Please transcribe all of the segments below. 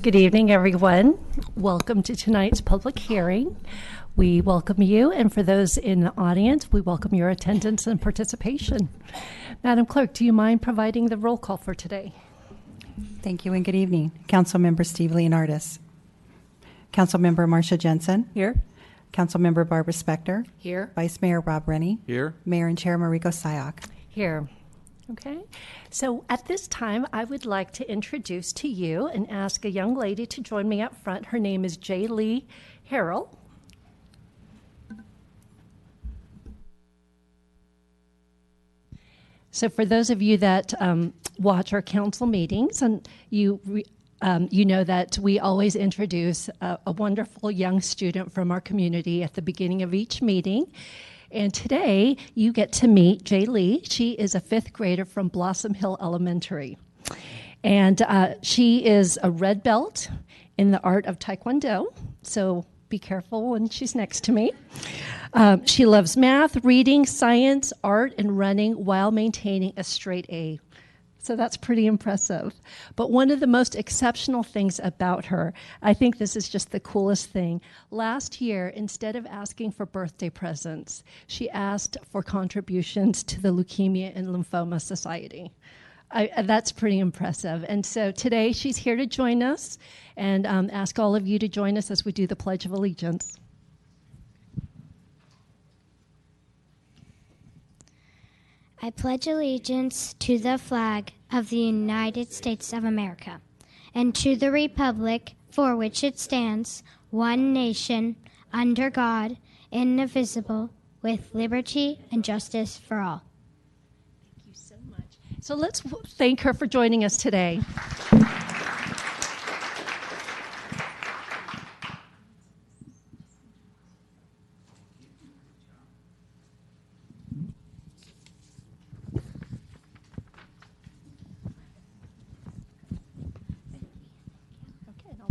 Good evening, everyone. Welcome to tonight's public hearing. We welcome you, and for those in the audience, we welcome your attendance and participation. Madam Clerk, do you mind providing the roll call for today? Thank you and good evening. Councilmember Steve Leonardis. Councilmember Marcia Jensen. Here. Councilmember Barbara Spector. Here. Vice Mayor Rob Rennie. Here. Mayor and Chair Mariko Sayoc. Here. Okay. So at this time, I would like to introduce to you and ask a young lady to join me up front. Her name is J. Lee Harrell. So for those of you that watch our council meetings, and you know that we always introduce a wonderful young student from our community at the beginning of each meeting. And today you get to meet Jay Lee. She is a 5th grader from Blossom Hill Elementary. And she is a red belt in the art of Taekwondo. So be careful when she's next to me. She loves math, reading, science, art, and running while maintaining a straight A. So that's pretty impressive. But one of the most exceptional things about her, I think this is just the coolest thing. Last year, instead of asking for birthday presents, she asked for contributions to the Leukemia and Lymphoma Society. That's pretty impressive. And so today she's here to join us and ask all of you to join us as we do the Pledge of Allegiance. I pledge allegiance to the flag of the United States of America and to the republic for which it stands, one nation, under God, indivisible, with liberty and justice for all. Thank you so much. So let's thank her for joining us today.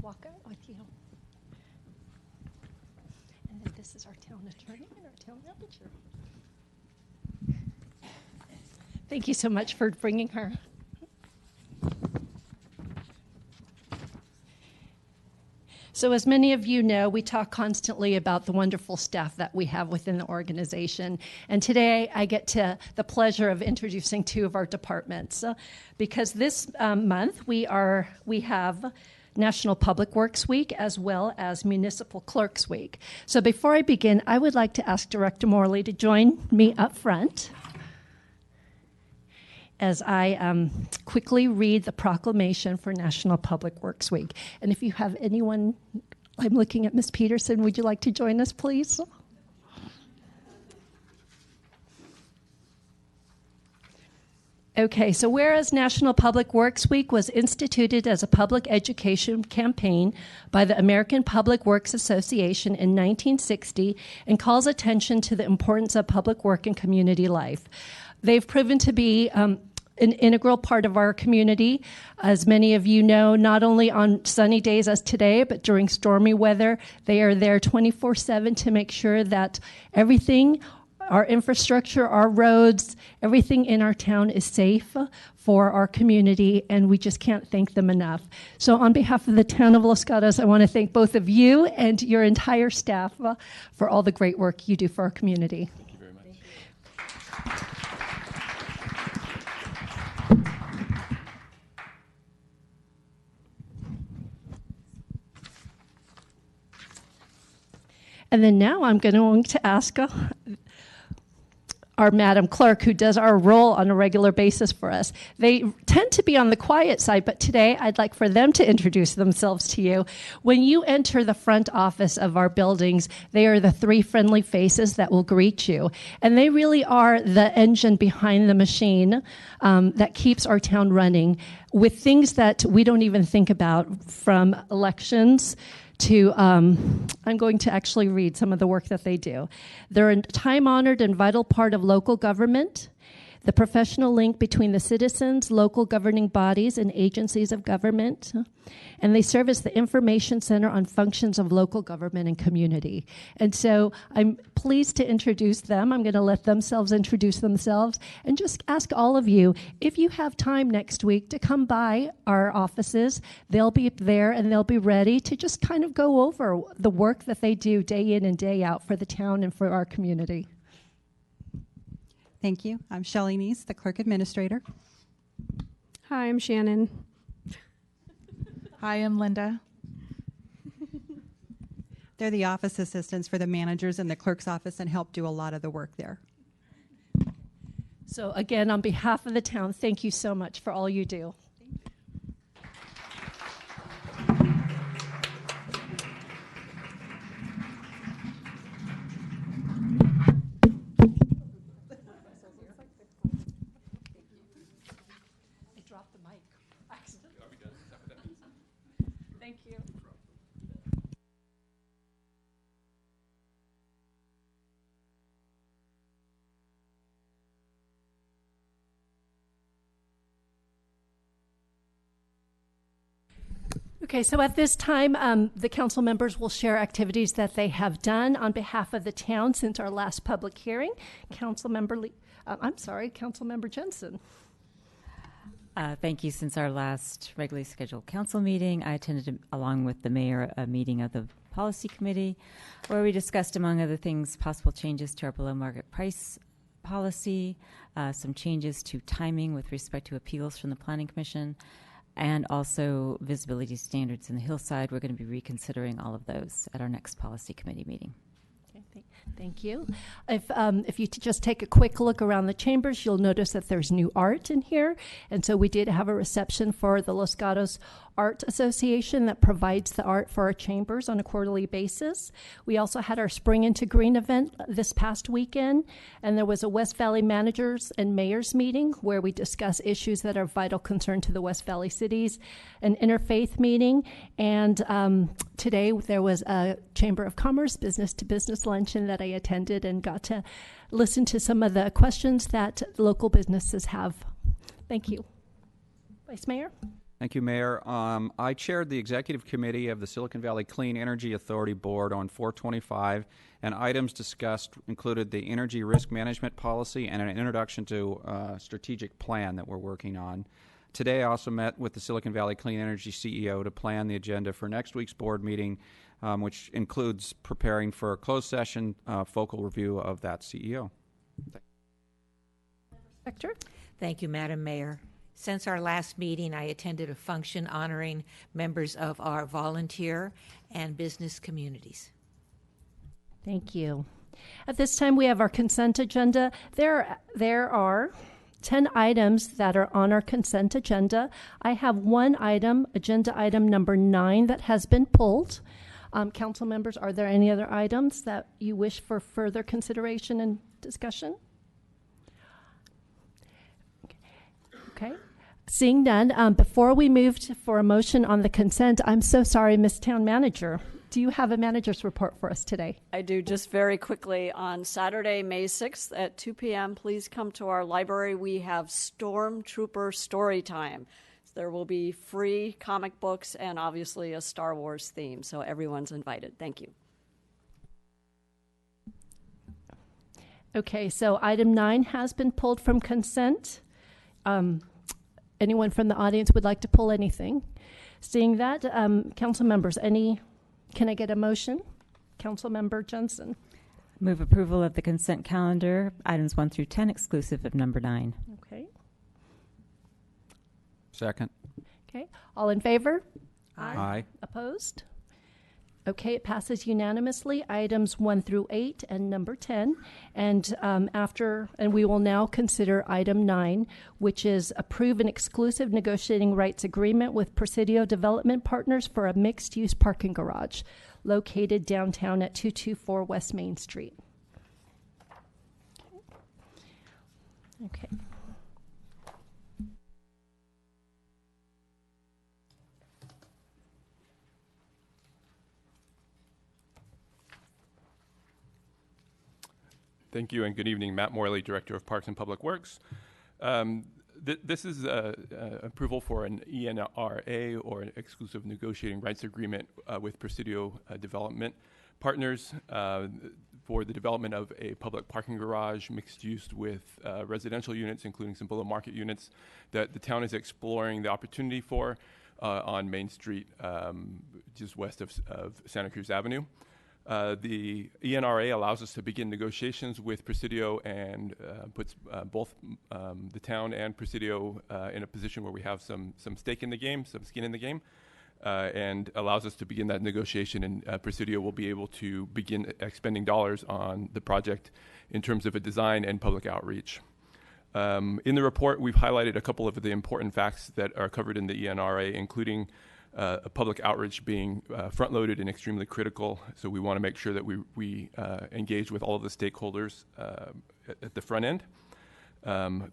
Walk out with you. And then this is our town attorney and our town manager. Thank you so much for bringing her. So as many of you know, we talk constantly about the wonderful staff that we have within the organization. And today I get the pleasure of introducing 2 of our departments. Because this month we have National Public Works Week as well as Municipal Clerks Week. So before I begin, I would like to ask Director Morley to join me up front as I quickly read the proclamation for National Public Works Week. And if you have anyone, I'm looking at Ms. Peterson, would you like to join us, please? Okay, so whereas National Public Works Week was instituted as a public education campaign by the American Public Works Association in 1960 and calls attention to the importance of public work in community life. They've proven to be an integral part of our community. As many of you know, not only on sunny days as today, but during stormy weather, they are there 24/7 to make sure that everything, our infrastructure, our roads, everything in our town is safe for our community, and we just can't thank them enough. So on behalf of the town of Los Gatos, I want to thank both of you and your entire staff for all the great work you do for our community. Thank you very much. And then now I'm going to ask our Madam Clerk, who does our roll on a regular basis for us. They tend to be on the quiet side, but today I'd like for them to introduce themselves to you. When you enter the front office of our buildings, they are the 3 friendly faces that will greet you. And they really are the engine behind the machine that keeps our town running with things that we don't even think about, from elections to, I'm going to actually read some of the work that they do. They're a time-honored and vital part of local government. the professional link between the citizens, local governing bodies, and agencies of government. And they serve as the information center on functions of local government and community. And so I'm pleased to introduce them. I'm going to let themselves introduce themselves and just ask all of you, if you have time next week, to come by our offices. They'll be there and they'll be ready to just kind of go over the work that they do day in and day out for the town and for our community. Thank you. I'm Shelley Neese, the Clerk Administrator. Hi, I'm Shannon. Hi, I'm Linda. They're the office assistants for the managers in the clerk's office and help do a lot of the work there. So again, on behalf of the town, thank you so much for all you do. I dropped the mic. Thank you. Okay, so at this time, the council members will share activities that they have done on behalf of the town since our last public hearing. Councilmember Jensen. Thank you. Since our last regularly scheduled council meeting, I attended, along with the mayor, a meeting of the policy committee where we discussed, among other things, possible changes to our below market price policy, some changes to timing with respect to appeals from the Planning Commission, and also visibility standards in the hillside. We're going to be reconsidering all of those at our next policy committee meeting. Okay, thank you. If you just take a quick look around the chambers, you'll notice that there's new art in here. And so we did have a reception for the Los Gatos Art Association that provides the art for our chambers on a quarterly basis. We also had our Spring into Green event this past weekend, and there was a West Valley managers and mayors meeting where we discuss issues that are of vital concern to the West Valley cities, an interfaith meeting, and today there was a Chamber of Commerce business-to-business luncheon that I attended and got to listen to some of the questions that local businesses have. Thank you. Vice Mayor? Thank you, Mayor. I chaired the executive committee of the Silicon Valley Clean Energy Authority Board on 425, and items discussed included the energy risk management policy and an introduction to a strategic plan that we're working on. Today, I also met with the Silicon Valley Clean Energy CEO to plan the agenda for next week's board meeting, which includes preparing for a closed session focal review of that CEO. Spector? Thank you, Madam Mayor. Since our last meeting, I attended a function honoring members of our volunteer and business communities. Thank you. At this time, we have our consent agenda. There are 10 items that are on our consent agenda. I have one item, agenda item number 9, that has been pulled. Council members, are there any other items that you wish for further consideration and discussion? Okay. Seeing none, before we move for a motion on the consent, I'm so sorry, Ms. Town Manager. Do you have a manager's report for us today? I do. Just very quickly, on Saturday, May 6th at 2 p.m., please come to our library. We have Stormtrooper Story Time. There will be free comic books and obviously a Star Wars theme, so everyone's invited. Thank you. Okay, so item 9 has been pulled from consent. Anyone from the audience would like to pull anything? Seeing that, council members, can I get a motion? Council Member Jensen. Move approval of the consent calendar, items 1 through 10, exclusive of number 9. Okay. Second. Okay. All in favor? Aye. Opposed? Okay, it passes unanimously. Items 1 through 8 and number 10. And we will now consider item 9, which is approve an exclusive negotiating rights agreement with Presidio Development Partners for a mixed-use parking garage located downtown at 224 West Main Street. Okay. Thank you and good evening. Matt Morley, Director of Parks and Public Works. This is approval for an ENRA, or an exclusive negotiating rights agreement with Presidio Development Partners for the development of a public parking garage mixed use with residential units, including some below market units that the town is exploring the opportunity for on Main Street, just west of Santa Cruz Avenue. The ENRA allows us to begin negotiations with Presidio and puts both the town and Presidio in a position where we have some stake in the game, some skin in the game, and allows us to begin that negotiation. And Presidio will be able to begin expending dollars on the project in terms of a design and public outreach. In the report, we've highlighted a couple of the important facts that are covered in the ENRA, including a public outreach being front-loaded and extremely critical. So we want to make sure that we engage with all of the stakeholders at the front end.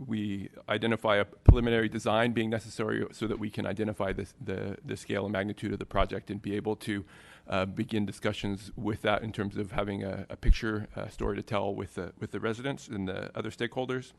We identify a preliminary design being necessary so that we can identify the scale and magnitude of the project and be able to begin discussions with that in terms of having a picture story to tell with the residents and the other stakeholders.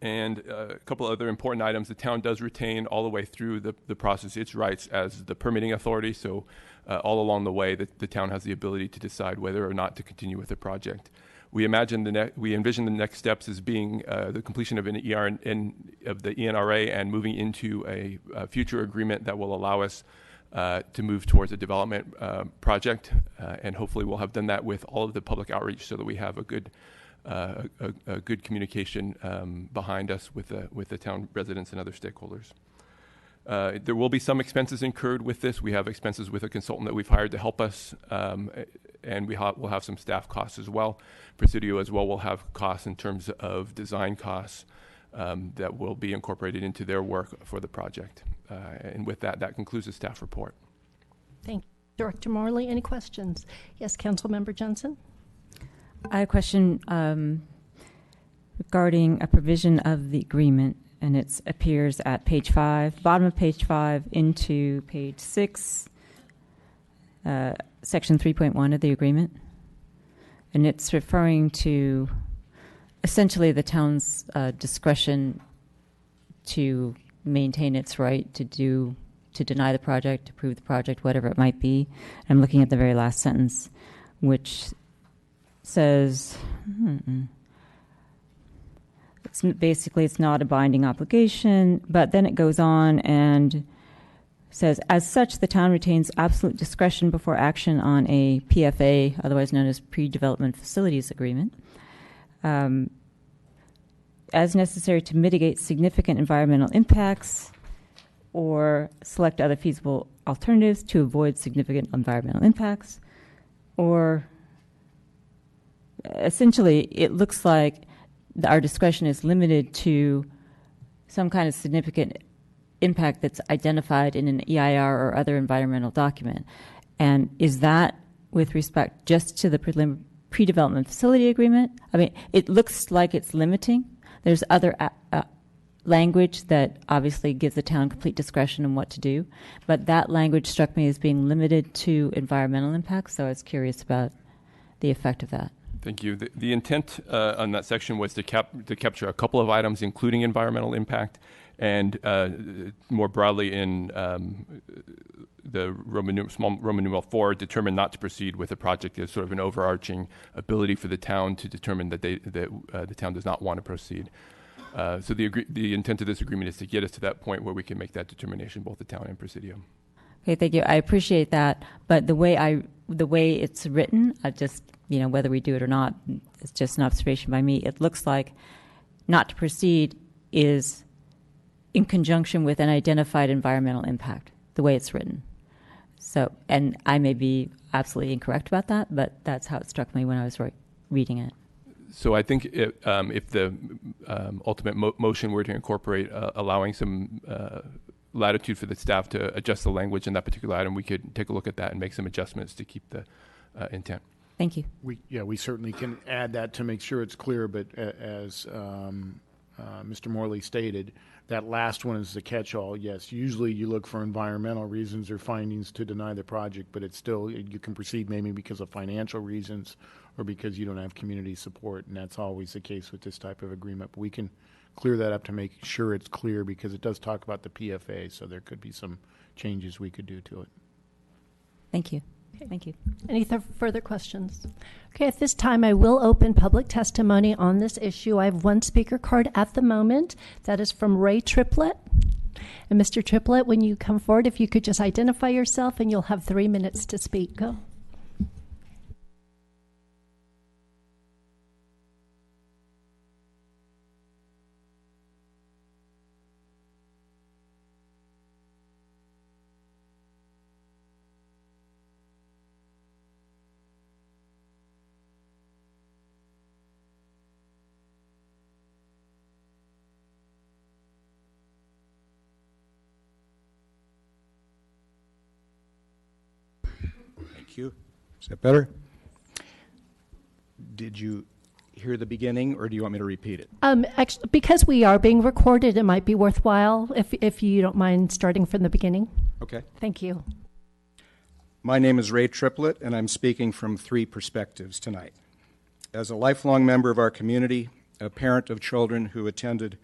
And a couple other important items. The town does retain all the way through the process its rights as the permitting authority. So all along the way, the town has the ability to decide whether or not to continue with the project. We envision the next steps as being the completion of of the ENRA and moving into a future agreement that will allow us to move towards a development project. And hopefully we'll have done that with all of the public outreach so that we have a good communication behind us with the town residents and other stakeholders. There will be some expenses incurred with this. We have expenses with a consultant that we've hired to help us, and we'll have some staff costs as well. Presidio as well will have costs in terms of design costs that will be incorporated into their work for the project. And with that concludes the staff report. Thank you. Director Morley, any questions? Yes, Councilmember Johnson? I have a question regarding a provision of the agreement, and it appears at page 5, bottom of page 5 into page 6, section 3.1 of the agreement. And it's referring to essentially the town's discretion to maintain its right to deny the project, approve the project, whatever it might be. I'm looking at the very last sentence, which says it's not a binding obligation, but then it goes on and says, as such, the town retains absolute discretion before action on a PFA, otherwise known as pre-development facilities agreement, as necessary to mitigate significant environmental impacts or select other feasible alternatives to avoid significant environmental impacts, or essentially, it looks like our discretion is limited to some kind of significant impact that's identified in an EIR or other environmental document. And is that with respect just to the pre-development facility agreement? I mean, it looks like it's limiting. There's other language that obviously gives the town complete discretion in what to do, but that language struck me as being limited to environmental impacts, so I was curious about the effect of that. Thank you. The intent on that section was to capture a couple of items, including environmental impact, and more broadly in the small Roman numeral 4, determine not to proceed with a project as sort of an overarching ability for the town to determine that the town does not want to proceed. So the intent of this agreement is to get us to that point where we can make that determination, both the town and Presidio. Okay, thank you. I appreciate that, but the way it's written, I just, whether we do it or not, it's just an observation by me. It looks like not to proceed is in conjunction with an identified environmental impact, the way it's written. So, and I may be absolutely incorrect about that, but that's how it struck me when I was reading it. So I think if the ultimate motion were to incorporate allowing some latitude for the staff to adjust the language in that particular item, we could take a look at that and make some adjustments to keep the intent. Thank you. We certainly can add that to make sure it's clear, but as Mr. Morley stated, that last one is the catch-all. Yes, usually you look for environmental reasons or findings to deny the project, but it's still, you can proceed maybe because of financial reasons or because you don't have community support, and that's always the case with this type of agreement. But we can clear that up to make sure it's clear, because it does talk about the PFA, so there could be some changes we could do to it. Thank you. Thank you. Any further questions? Okay, at this time, I will open public testimony on this issue. I have one speaker card at the moment. That is from Ray Triplett. And Mr. Triplett, when you come forward, if you could just identify yourself, and you'll have 3 minutes to speak. Go. Thank you. Is that better? Did you hear the beginning, or do you want me to repeat it? Actually, because we are being recorded, it might be worthwhile if you don't mind starting from the beginning. Okay. Thank you. My name is Ray Triplett, and I'm speaking from 3 perspectives tonight. As a lifelong member of our community, a parent of children who attended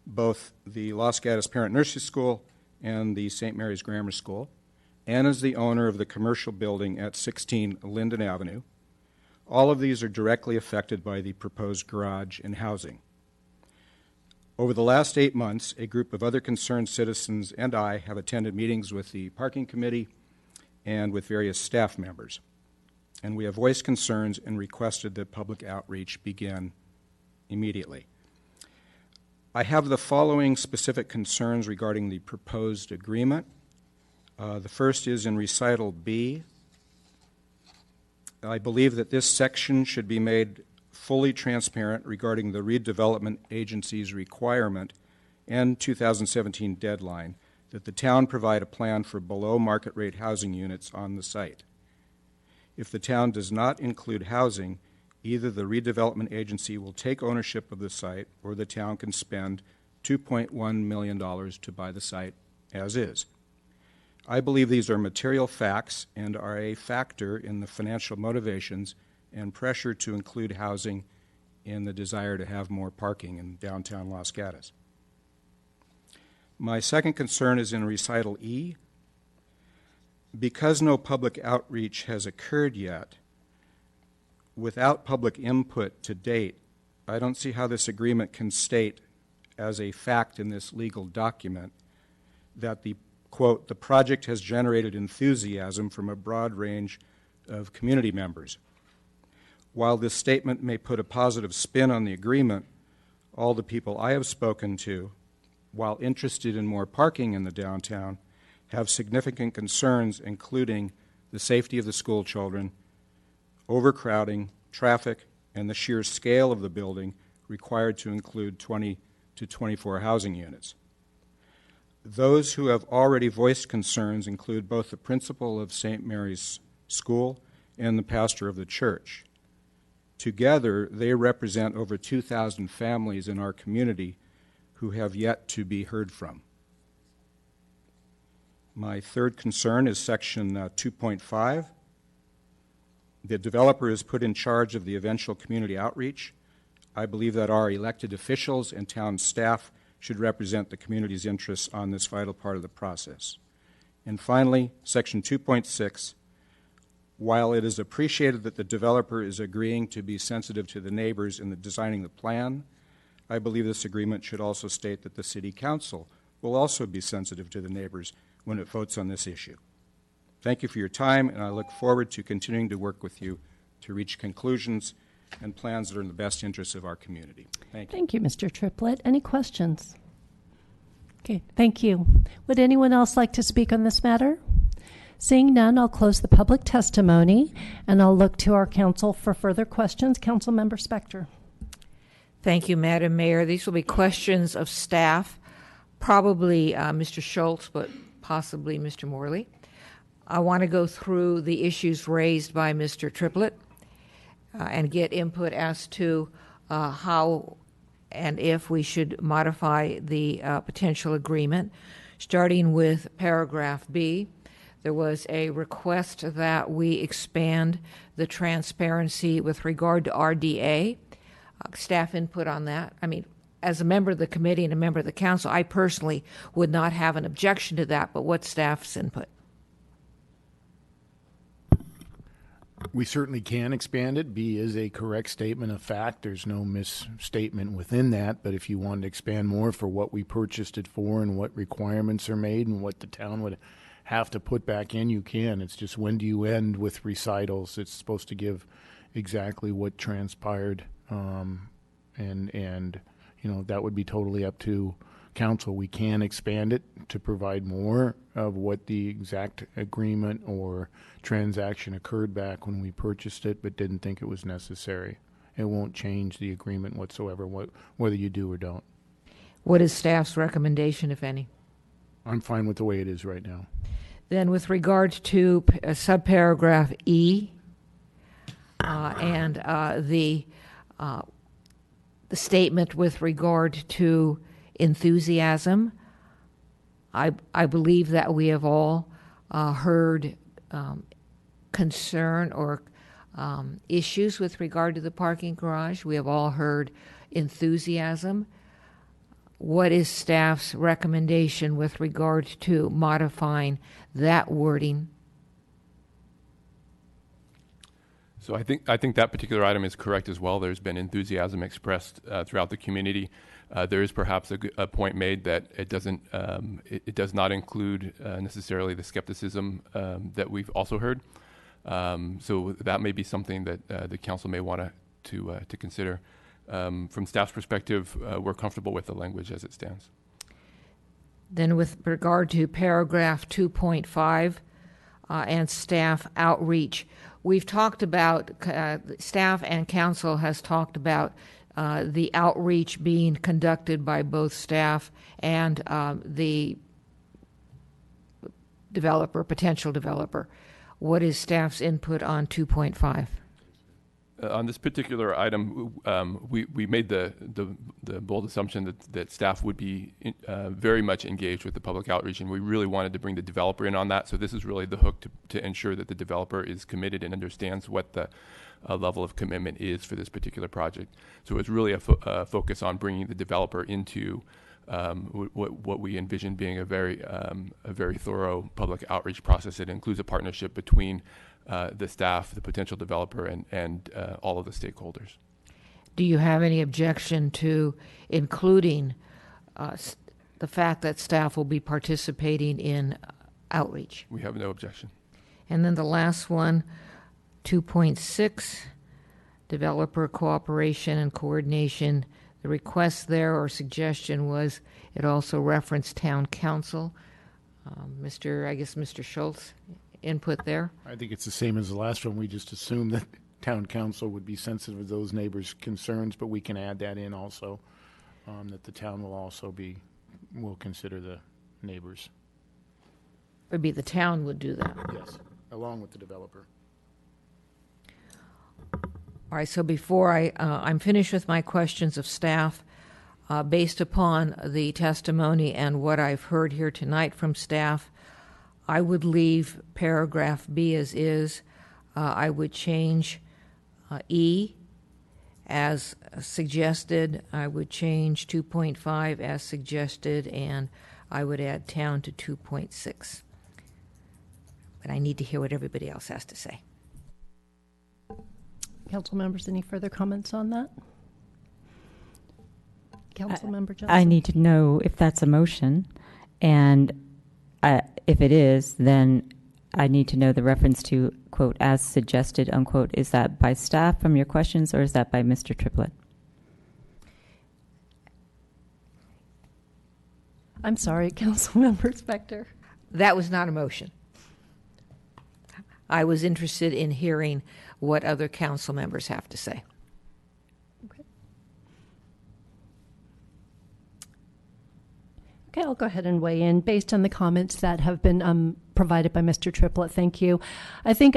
both the Los Gatos Parent Nursery School and the St. Mary's Grammar School, and as the owner of the commercial building at 16 Linden Avenue, all of these are directly affected by the proposed garage and housing. Over the last 8 months, a group of other concerned citizens and I have attended meetings with the parking committee and with various staff members, and we have voiced concerns and requested that public outreach begin immediately. I have the following specific concerns regarding the proposed agreement. The first is in recital B. I believe that this section should be made fully transparent regarding the redevelopment agency's requirement and 2017 deadline that the town provide a plan for below market rate housing units on the site. If the town does not include housing, either the redevelopment agency will take ownership of the site, or the town can spend $2.1 million to buy the site as is. I believe these are material facts and are a factor in the financial motivations and pressure to include housing in the desire to have more parking in downtown Los Gatos. My second concern is in recital E. Because no public outreach has occurred yet, without public input to date, I don't see how this agreement can state as a fact in this legal document that the quote, the project has generated enthusiasm from a broad range of community members. While this statement may put a positive spin on the agreement, all the people I have spoken to, while interested in more parking in the downtown, have significant concerns, including the safety of the school children, overcrowding, traffic, and the sheer scale of the building required to include 20 to 24 housing units. Those who have already voiced concerns include both the principal of St. Mary's School and the pastor of the church. Together, they represent over 2,000 families in our community who have yet to be heard from. My third concern is section 2.5. The developer is put in charge of the eventual community outreach. I believe that our elected officials and town staff should represent the community's interests on this vital part of the process. And finally, section 2.6, while it is appreciated that the developer is agreeing to be sensitive to the neighbors in designing the plan, I believe this agreement should also state that the City Council will also be sensitive to the neighbors when it votes on this issue. Thank you for your time, and I look forward to continuing to work with you to reach conclusions and plans that are in the best interests of our community. Thank you. Thank you, Mr. Triplett. Any questions? Okay, thank you. Would anyone else like to speak on this matter? Seeing none, I'll close the public testimony, and I'll look to our council for further questions. Councilmember Spector. Thank you, Madam Mayor. These will be questions of staff, probably Mr. Schultz, but possibly Mr. Morley. I want to go through the issues raised by Mr. Triplett and get input as to how and if we should modify the potential agreement. Starting with paragraph B, there was a request that we expand the transparency with regard to RDA. Staff input on that. I mean, as a member of the committee and a member of the council, I personally would not have an objection to that, but what's staff's input? We certainly can expand it. B is a correct statement of fact. There's no misstatement within that. But if you want to expand more for what we purchased it for and what requirements are made and what the town would have to put back in, you can. It's just, when do you end with recitals? It's supposed to give exactly what transpired, and you know, that would be totally up to council. We can expand it to provide more of what the exact agreement or transaction occurred back when we purchased it, but didn't think it was necessary. It won't change the agreement whatsoever, whether you do or don't. What is staff's recommendation, if any? I'm fine with the way it is right now. Then with regard to subparagraph E and the statement with regard to enthusiasm, I believe that we have all heard concern or issues with regard to the parking garage. We have all heard enthusiasm. What is staff's recommendation with regard to modifying that wording? So I think that particular item is correct as well. There's been enthusiasm expressed throughout the community. There is perhaps a point made that it doesn't, it does not include necessarily the skepticism that we've also heard. So that may be something that the council may want to consider. From staff's perspective, we're comfortable with the language as it stands. Then with regard to paragraph 2.5 and staff outreach, we've talked about, staff and council has talked about the outreach being conducted by both staff and the developer, potential developer. What is staff's input on 2.5? On this particular item, we made the bold assumption that staff would be very much engaged with the public outreach, and we really wanted to bring the developer in on that. So this is really the hook to ensure that the developer is committed and understands what the level of commitment is for this particular project. So it's really a focus on bringing the developer into what we envision being a very thorough public outreach process. It includes a partnership between the staff, the potential developer, and all of the stakeholders. Do you have any objection to including the fact that staff will be participating in outreach? We have no objection. And then the last one, 2.6, developer cooperation and coordination. The request there or suggestion was it also referenced town council. Mr. Schultz, input there? I think it's the same as the last one. We just assumed that town council would be sensitive to those neighbors' concerns, but we can add that in also, that the town will consider the neighbors. It would be the town would do that. Yes, along with the developer. All right, so before I'm finished with my questions of staff, based upon the testimony and what I've heard here tonight from staff, I would leave paragraph B as is. I would change E as suggested. I would change 2.5 as suggested, and I would add town to 2.6. But I need to hear what everybody else has to say. Council members, any further comments on that? Council member Johnson? I need to know if that's a motion, and if it is, then I need to know the reference to, quote, as suggested, unquote. Is that by staff from your questions, or is that by Mr. Triplett? I'm sorry, Council member Spector. That was not a motion. I was interested in hearing what other council members have to say. Okay, I'll go ahead and weigh in based on the comments that have been provided by Mr. Triplett. Thank you. I think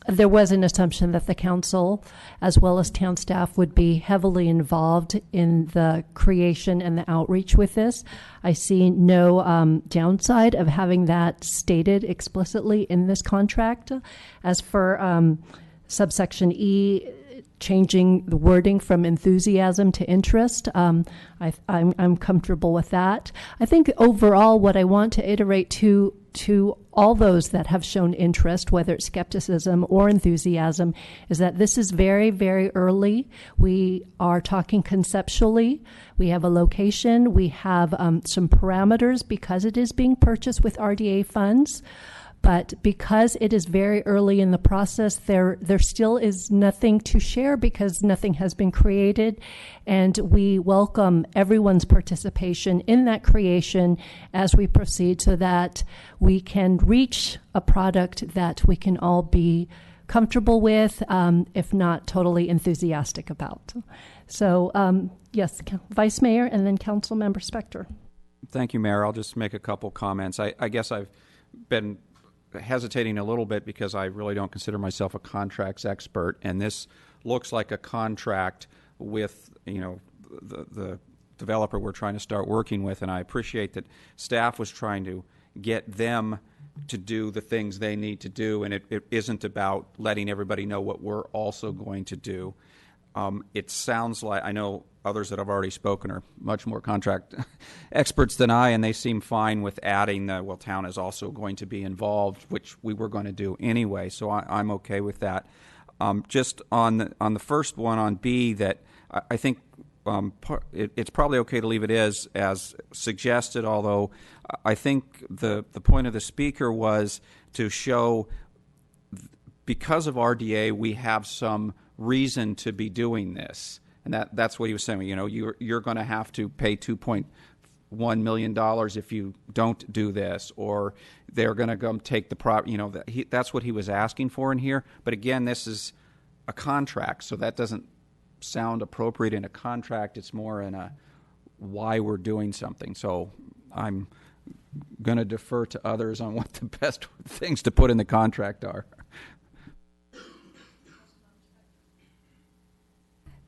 there was an assumption that the council, as well as town staff, would be heavily involved in the creation and the outreach with this. I see no downside of having that stated explicitly in this contract. As for subsection E, changing the wording from enthusiasm to interest, I'm comfortable with that. I think overall what I want to iterate to all those that have shown interest, whether it's skepticism or enthusiasm, is that this is very, very early. We are talking conceptually. We have a location. We have some parameters because it is being purchased with RDA funds. But because it is very early in the process, there still is nothing to share because nothing has been created. And we welcome everyone's participation in that creation as we proceed so that we can reach a product that we can all be comfortable with, if not totally enthusiastic about. So, yes, Vice Mayor and then Council Member Spector. Thank you, Mayor. I'll just make a couple comments. I guess I've been hesitating a little bit because I really don't consider myself a contracts expert, and this looks like a contract with the developer we're trying to start working with, and I appreciate that staff was trying to get them to do the things they need to do, and it isn't about letting everybody know what we're also going to do. It sounds like, I know others that have already spoken are much more contract experts than I, and they seem fine with adding the, well, town is also going to be involved, which we were going to do anyway, so I'm okay with that. Just on the first one, on B, that I think it's probably okay to leave it as suggested, although I think the point of the speaker was to show, because of RDA, we have some reason to be doing this. And that's what he was saying. You're going to have to pay $2.1 million if you don't do this, or they're going to come take the property. That's what he was asking for in here. But again, this is a contract, so that doesn't sound appropriate in a contract. It's more in a why we're doing something. So I'm going to defer to others on what the best things to put in the contract are.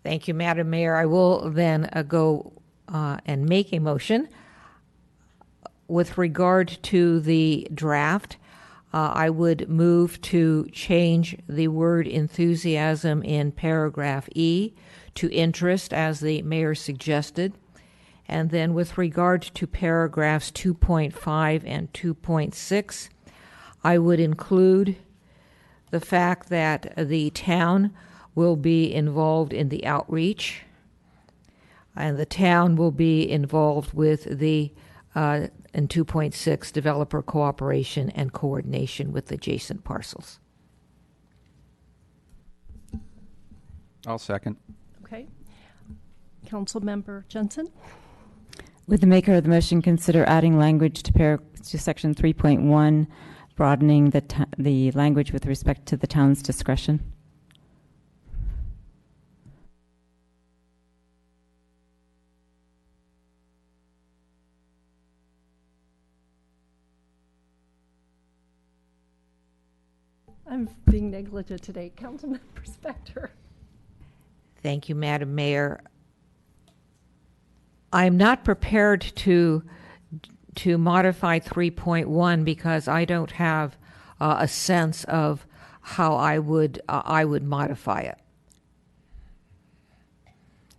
Thank you, Madam Mayor. I will then go and make a motion. With regard to the draft, I would move to change the word enthusiasm in paragraph E to interest, as the mayor suggested. And then with regard to paragraphs 2.5 and 2.6, I would include the fact that the town will be involved in the outreach, and the town will be involved with the, in 2.6, developer cooperation and coordination with adjacent parcels. I'll second. Okay. Councilmember Jensen? Would the maker of the motion consider adding language to section 3.1, broadening the language with respect to the town's discretion? I'm being negligent today. Councilmember Spector. Thank you, Madam Mayor. I'm not prepared to modify 3.1 because I don't have a sense of how I would modify it.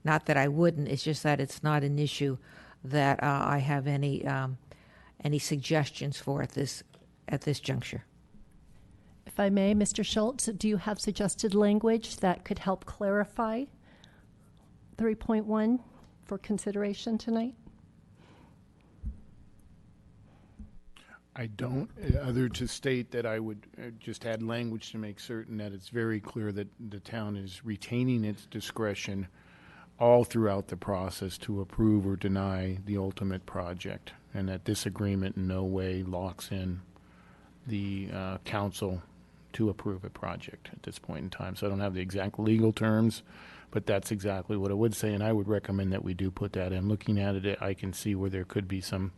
Not that I wouldn't. It's just that it's not an issue that I have any suggestions for at this juncture. If I may, Mr. Schultz, do you have suggested language that could help clarify 3.1 for consideration tonight? I don't, other to state that I would just add language to make certain that it's very clear that the town is retaining its discretion all throughout the process to approve or deny the ultimate project, and that this agreement in no way locks in the council to approve a project at this point in time. So I don't have the exact legal terms, but that's exactly what I would say, and I would recommend that we do put that in. Looking at it, I can see where there could be some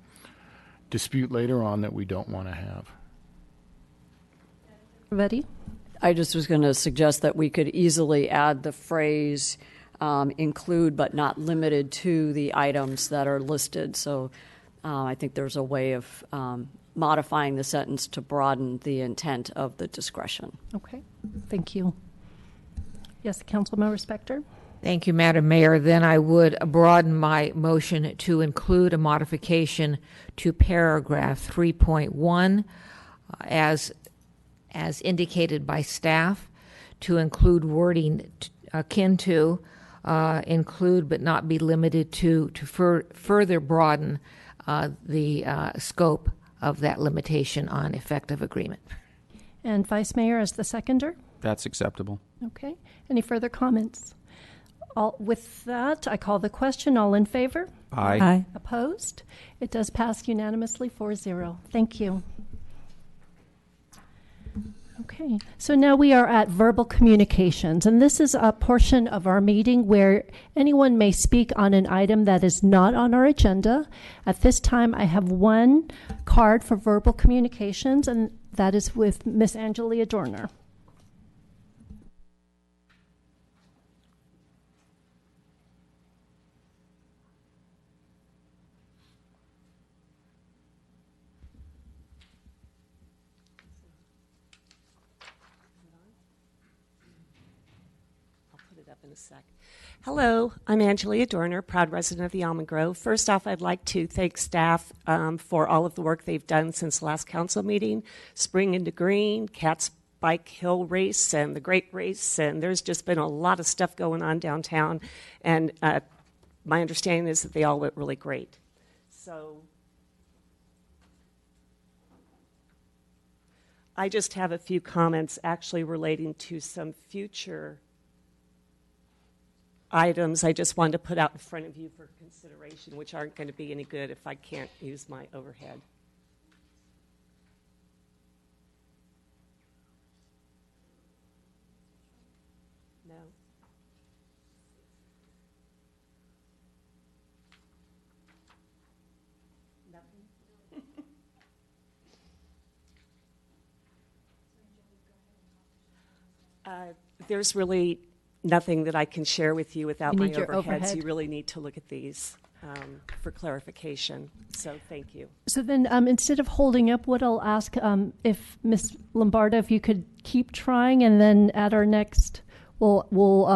dispute later on that we don't want to have. Ready? I just was going to suggest that we could easily add the phrase include but not limited to the items that are listed. So I think there's a way of modifying the sentence to broaden the intent of the discretion. Okay, thank you. Yes, Councilmember Spector? Thank you, Madam Mayor. Then I would broaden my motion to include a modification to paragraph 3.1 as indicated by staff, to include wording akin to include but not be limited to further broaden the scope of that limitation on effective agreement. And Vice Mayor as the seconder? That's acceptable. Okay. Any further comments? With that, I call the question. All in favor? Aye. Aye. Opposed? It does pass unanimously 4-0. Thank you. Okay, so now we are at verbal communications, and this is a portion of our meeting where anyone may speak on an item that is not on our agenda. At this time, I have one card for verbal communications, and that is with Miss Angelia Dorner. In a sec. Hello, I'm Angelia Dorner, proud resident of the Almond Grove. First off, I'd like to thank staff for all of the work they've done since last council meeting. Spring into Green, Cat's Bike Hill Race, and the Great Race, and there's just been a lot of stuff going on downtown, and my understanding is that they all went really great. So I just have a few comments actually relating to some future items I just wanted to put out in front of you for consideration, which aren't going to be any good if I can't use my overhead. No. Nothing? There's really nothing that I can share with you without my overheads. You really need to look at these for clarification. So thank you. So then instead of holding up, what I'll ask, if Ms. Lombardo, if you could keep trying, and then at our next, we'll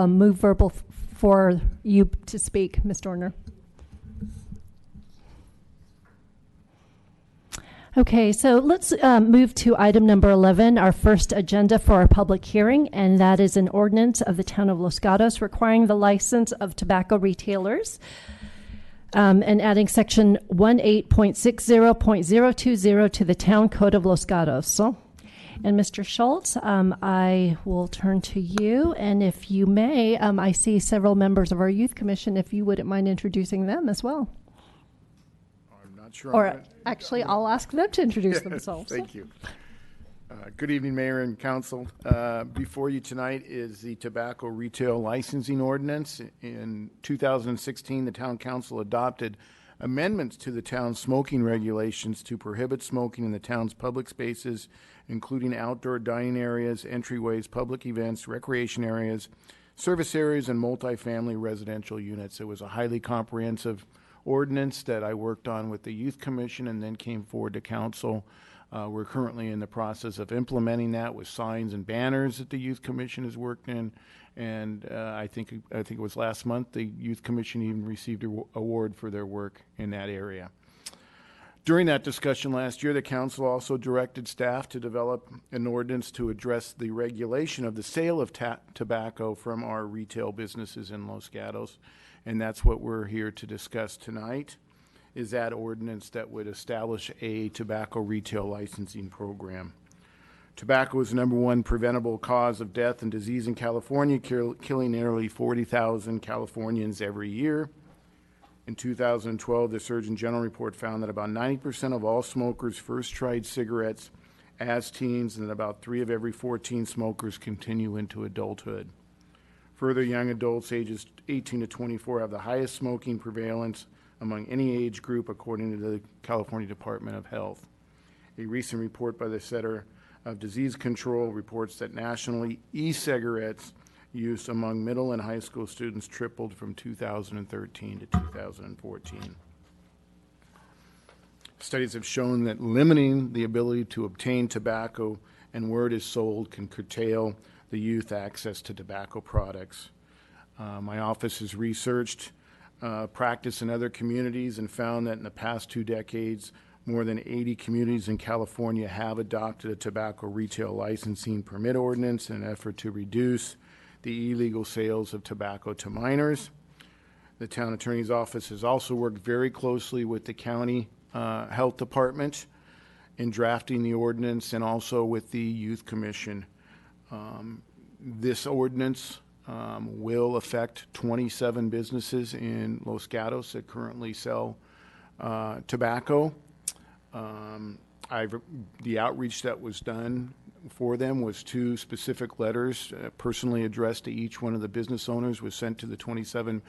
move verbal for you to speak, Ms. Dorner. Okay, so let's move to item number 11, our first agenda for our public hearing, and that is an ordinance of the town of Los Gatos requiring the license of tobacco retailers and adding section 18.60.020 to the town code of Los Gatos. So, and Mr. Schultz, I will turn to you, and if you may, I see several members of our youth commission, if you wouldn't mind introducing them as well. Sure. Or actually, I'll ask them to introduce themselves. Thank you. Good evening, Mayor and Council. Before you tonight is the tobacco retail licensing ordinance. In 2016, the Town Council adopted amendments to the town's smoking regulations to prohibit smoking in the town's public spaces, including outdoor dining areas, entryways, public events, recreation areas, service areas, and multifamily residential units. It was a highly comprehensive ordinance that I worked on with the Youth Commission and then came forward to Council. We're currently in the process of implementing that with signs and banners that the Youth Commission has worked in, and I think it was last month the Youth Commission even received an award for their work in that area. During that discussion last year, the Council also directed staff to develop an ordinance to address the regulation of the sale of tobacco from our retail businesses in Los Gatos. And that's what we're here to discuss tonight, is that ordinance that would establish a tobacco retail licensing program. Tobacco is the number one preventable cause of death and disease in California, killing nearly 40,000 Californians every year. In 2012, the Surgeon General report found that about 90% of all smokers first tried cigarettes as teens, and that about 3 of every 14 smokers continue into adulthood. Further, young adults ages 18 to 24 have the highest smoking prevalence among any age group, according to the California Department of Health. A recent report by the Center of Disease Control reports that nationally e-cigarettes use among middle and high school students tripled from 2013 to 2014. Studies have shown that limiting the ability to obtain tobacco and where it is sold can curtail the youth access to tobacco products. My office has researched practice in other communities and found that in the past 2 decades, more than 80 communities in California have adopted a tobacco retail licensing permit ordinance in an effort to reduce the illegal sales of tobacco to minors. The town attorney's office has also worked very closely with the county health department in drafting the ordinance and also with the youth commission. This ordinance will affect 27 businesses in Los Gatos that currently sell tobacco. The outreach that was done for them was 2 specific letters personally addressed to each one of the business owners, was sent to the 27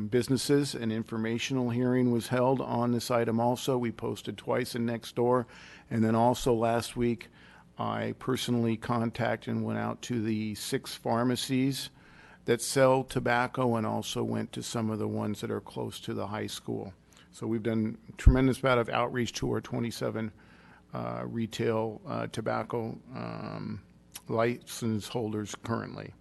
businesses. An informational hearing was held on this item also. We posted twice in Nextdoor. And then also last week, I personally contacted and went out to the 6 pharmacies that sell tobacco and also went to some of the ones that are close to the high school. So we've done a tremendous amount of outreach to our 27 retail tobacco license holders currently.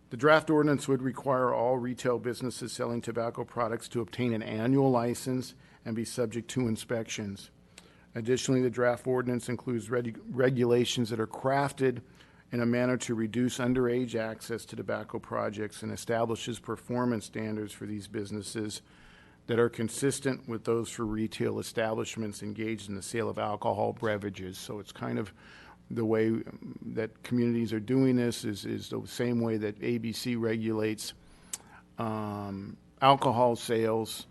The draft ordinance would require all retail businesses selling tobacco products to obtain an annual license and be subject to inspections. Additionally, the draft ordinance includes regulations that are crafted in a manner to reduce underage access to tobacco projects and establishes performance standards for these businesses that are consistent with those for retail establishments engaged in the sale of alcohol beverages. So it's kind of the way that communities are doing this is the same way that ABC regulates alcohol sales.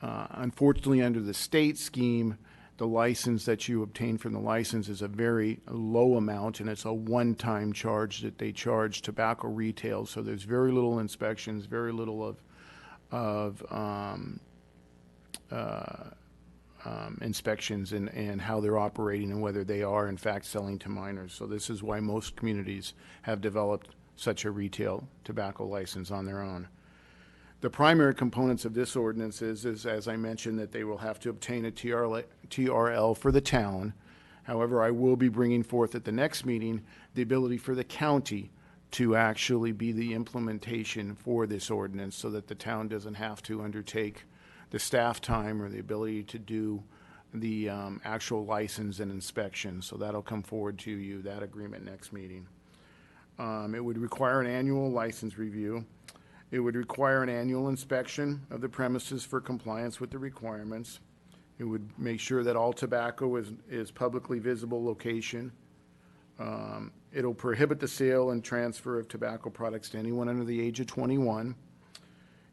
Unfortunately, under the state scheme, the license that you obtain from the license is a very low amount, and it's a one-time charge that they charge tobacco retail. So there's very little inspections, very little of inspections and how they're operating and whether they are in fact selling to minors. So this is why most communities have developed such a retail tobacco license on their own. The primary components of this ordinance is, as I mentioned, that they will have to obtain a TRL for the town. However, I will be bringing forth at the next meeting the ability for the county to actually be the implementation for this ordinance so that the town doesn't have to undertake the staff time or the ability to do the actual license and inspection. So that'll come forward to you, that agreement, next meeting. It would require an annual license review. It would require an annual inspection of the premises for compliance with the requirements. It would make sure that all tobacco is publicly visible location. It'll prohibit the sale and transfer of tobacco products to anyone under the age of 21.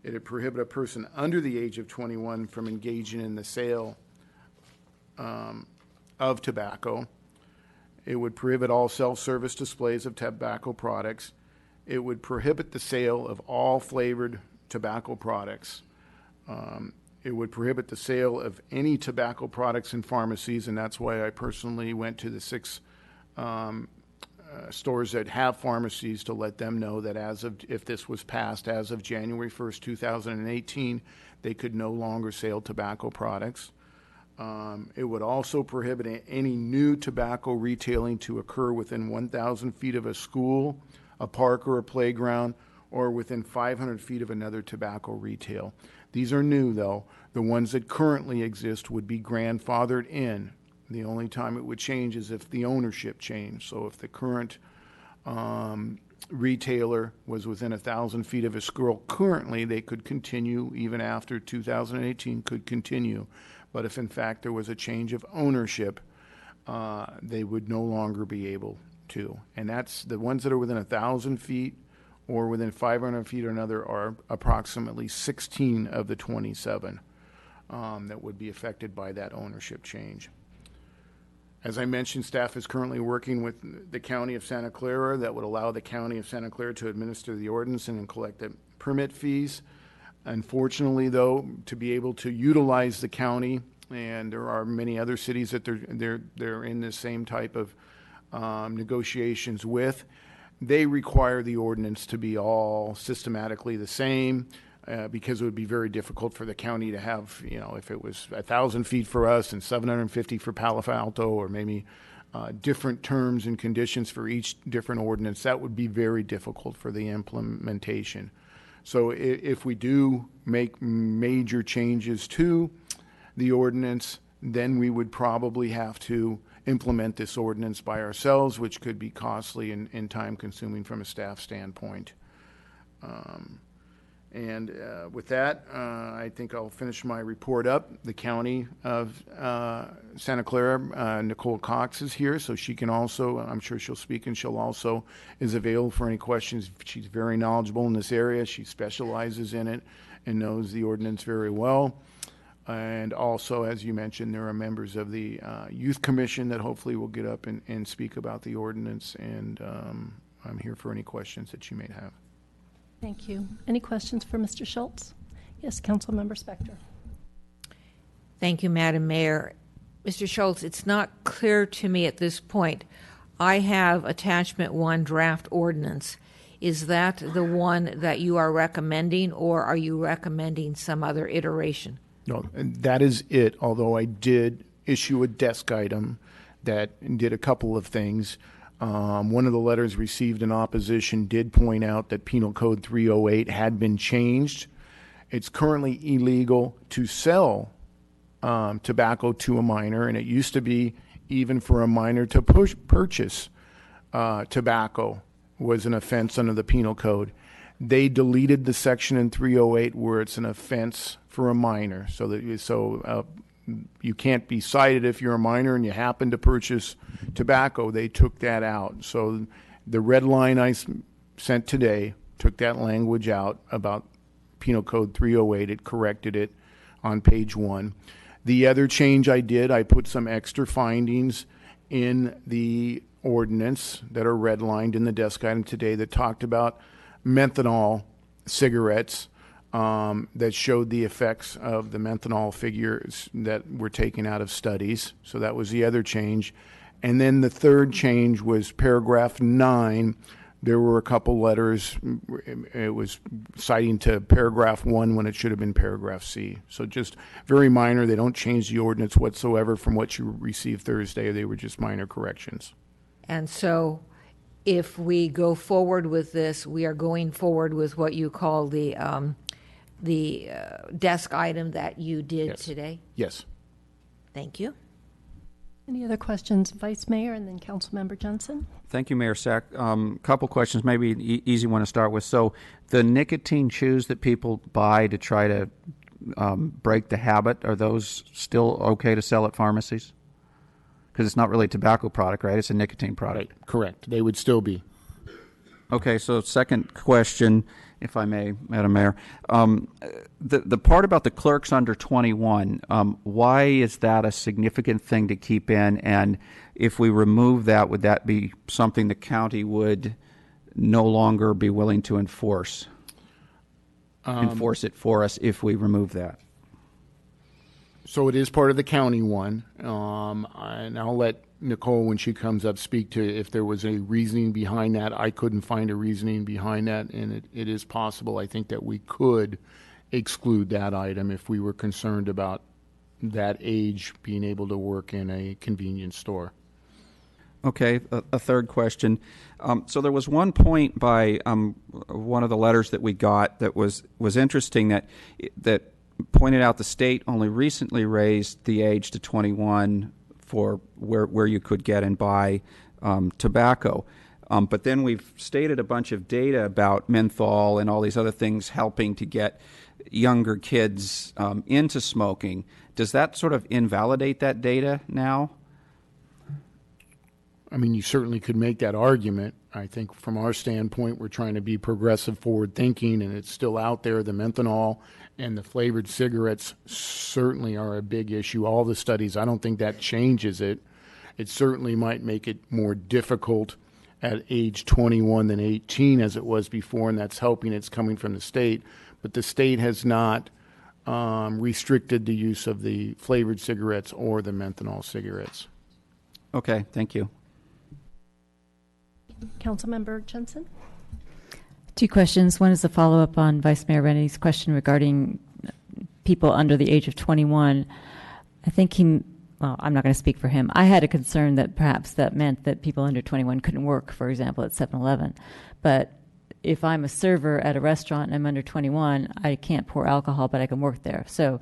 It would prohibit a person under the age of 21 from engaging in the sale of tobacco. It would prohibit all self-service displays of tobacco products. It would prohibit the sale of all flavored tobacco products. It would prohibit the sale of any tobacco products in pharmacies, and that's why I personally went to the 6 stores that have pharmacies to let them know that if this was passed as of January 1st, 2018, they could no longer sell tobacco products. It would also prohibit any new tobacco retailing to occur within 1,000 feet of a school, a park or a playground, or within 500 feet of another tobacco retail. These are new, though. The ones that currently exist would be grandfathered in. The only time it would change is if the ownership changed. So if the current retailer was within 1,000 feet of a school currently, they could continue, even after 2018, could continue. But if in fact there was a change of ownership, they would no longer be able to. And that's the ones that are within 1,000 feet or within 500 feet or another are approximately 16 of the 27 that would be affected by that ownership change. As I mentioned, staff is currently working with the County of Santa Clara that would allow the County of Santa Clara to administer the ordinance and collect the permit fees. Unfortunately, though, to be able to utilize the county and there are many other cities that they're in the same type of negotiations with. They require the ordinance to be all systematically the same. Because it would be very difficult for the county to have, if it was 1,000 feet for us and 750 for Palo Alto, or maybe different terms and conditions for each different ordinance, that would be very difficult for the implementation. So if we do make major changes to the ordinance, then we would probably have to implement this ordinance by ourselves, which could be costly and time-consuming from a staff standpoint. And with that, I think I'll finish my report up. The county of Santa Clara, Nicole Cox is here, so she can also, I'm sure she'll speak, and she'll also is available for any questions. She's very knowledgeable in this area. She specializes in it and knows the ordinance very well. And also, as you mentioned, there are members of the Youth Commission that hopefully will get up and speak about the ordinance, and I'm here for any questions that you may have. Thank you. Any questions for Mr. Schultz? Yes, Councilmember Spector. Thank you, Madam Mayor. Mr. Schultz, it's not clear to me at this point. I have attachment 1 draft ordinance. Is that the one that you are recommending, or are you recommending some other iteration? No, and that is it, although I did issue a desk item that did a couple of things. One of the letters received in opposition did point out that Penal Code 308 had been changed. It's currently illegal to sell tobacco to a minor, and it used to be even for a minor to purchase tobacco was an offense under the Penal Code. They deleted the section in 308 where it's an offense for a minor, so you can't be cited if you're a minor and you happen to purchase tobacco. They took that out. So the red line I sent today took that language out about Penal Code 308. It corrected it on page 1. The other change I did, I put some extra findings in the ordinance that are redlined in the desk item today that talked about menthol cigarettes, that showed the effects of the menthol figures that were taken out of studies. So that was the other change. And then the third change was paragraph 9. There were a couple letters. It was citing to paragraph 1 when it should have been paragraph C. So just very minor. They don't change the ordinance whatsoever from what you received Thursday. They were just minor corrections. And so if we go forward with this, we are going forward with what you call the desk item that you did today? Yes. Thank you. Any other questions, Vice Mayor and then Councilmember Johnson? Thank you, Mayor Sack. Couple questions, maybe an easy one to start with. So the nicotine chews that people buy to try to break the habit, are those still okay to sell at pharmacies? Because it's not really a tobacco product, right? It's a nicotine product. Right. Correct. They would still be. Okay, so second question, if I may, Madam Mayor. The part about the clerks under 21, why is that a significant thing to keep in? And if we remove that, would that be something the county would no longer be willing to enforce it for us if we remove that? So it is part of the county one, and I'll let Nicole, when she comes up, speak to if there was a reasoning behind that. I couldn't find a reasoning behind that, and it is possible, I think, that we could exclude that item if we were concerned about that age being able to work in a convenience store. Okay, a third question. So there was one point by one of the letters that we got that was interesting that pointed out the state only recently raised the age to 21 for where you could get and buy tobacco. But then we've stated a bunch of data about menthol and all these other things helping to get younger kids into smoking. Does that sort of invalidate that data now? I mean, you certainly could make that argument. I think from our standpoint, we're trying to be progressive, forward-thinking, and it's still out there. The menthol and the flavored cigarettes certainly are a big issue. All the studies, I don't think that changes it. It certainly might make it more difficult at age 21 than 18 as it was before, and that's helping. It's coming from the state. But the state has not restricted the use of the flavored cigarettes or the menthol cigarettes. Okay, thank you. Councilmember Jensen? Two questions. One is a follow-up on Vice Mayor Rennie's question regarding people under the age of 21. I think well, I'm not going to speak for him. I had a concern that perhaps that meant that people under 21 couldn't work, for example, at 7-Eleven. But if I'm a server at a restaurant and I'm under 21, I can't pour alcohol, but I can work there. So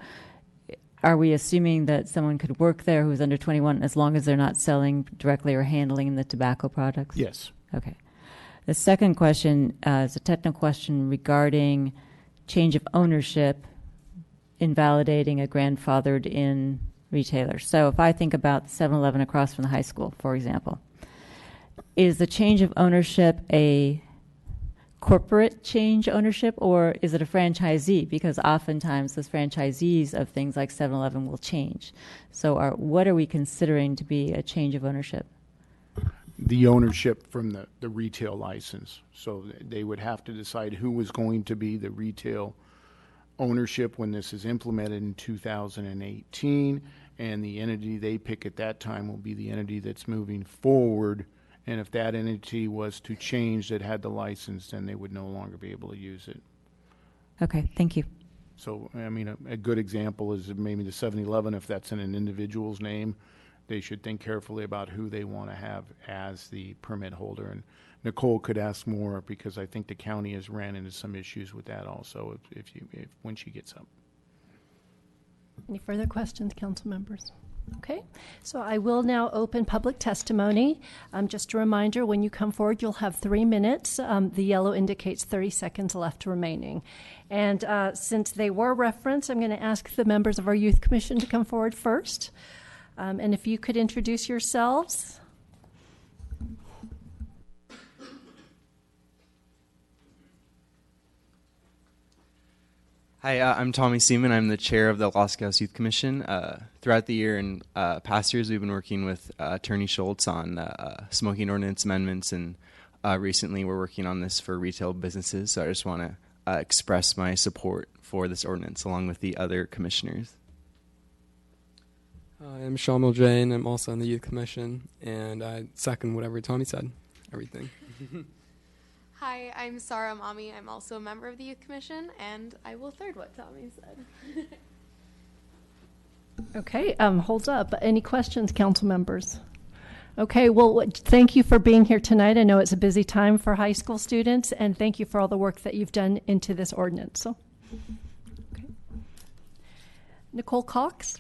are we assuming that someone could work there who's under 21 as long as they're not selling directly or handling the tobacco products? Yes. Okay. The second question is a technical question regarding change of ownership invalidating a grandfathered in retailer. So if I think about the 7-Eleven across from the high school, for example, is the change of ownership a corporate change ownership, or is it a franchisee? Because oftentimes those franchisees of things like 7-Eleven will change. So what are we considering to be a change of ownership? The ownership from the retail license. So they would have to decide who was going to be the retail ownership when this is implemented in 2018, and the entity they pick at that time will be the entity that's moving forward. And if that entity was to change that had the license, then they would no longer be able to use it. Okay, thank you. So, I mean, a good example is maybe the 7-Eleven, if that's in an individual's name, they should think carefully about who they want to have as the permit holder. And Nicole could ask more, because I think the county has ran into some issues with that also when she gets up. Any further questions, council members? Okay, so I will now open public testimony. Just a reminder, when you come forward, you'll have 3 minutes. The yellow indicates 30 seconds left remaining. And since they were referenced, I'm going to ask the members of our Youth Commission to come forward first. And if you could introduce yourselves. Hi, I'm Tommy Seaman. I'm the chair of the Los Gatos Youth Commission. Throughout the year and past years, we've been working with Attorney Schultz on smoking ordinance amendments, and recently we're working on this for retail businesses. So I just want to express my support for this ordinance along with the other commissioners. I'm Sean Muldrain. I'm also on the Youth Commission, and I second whatever Tommy said, everything. Hi, I'm Sarah Mami. I'm also a member of the Youth Commission, and I will third what Tommy said. Okay, hold up. Any questions, council members? Okay, well, thank you for being here tonight. I know it's a busy time for high school students, and thank you for all the work that you've done into this ordinance. So, okay. Nicole Cox.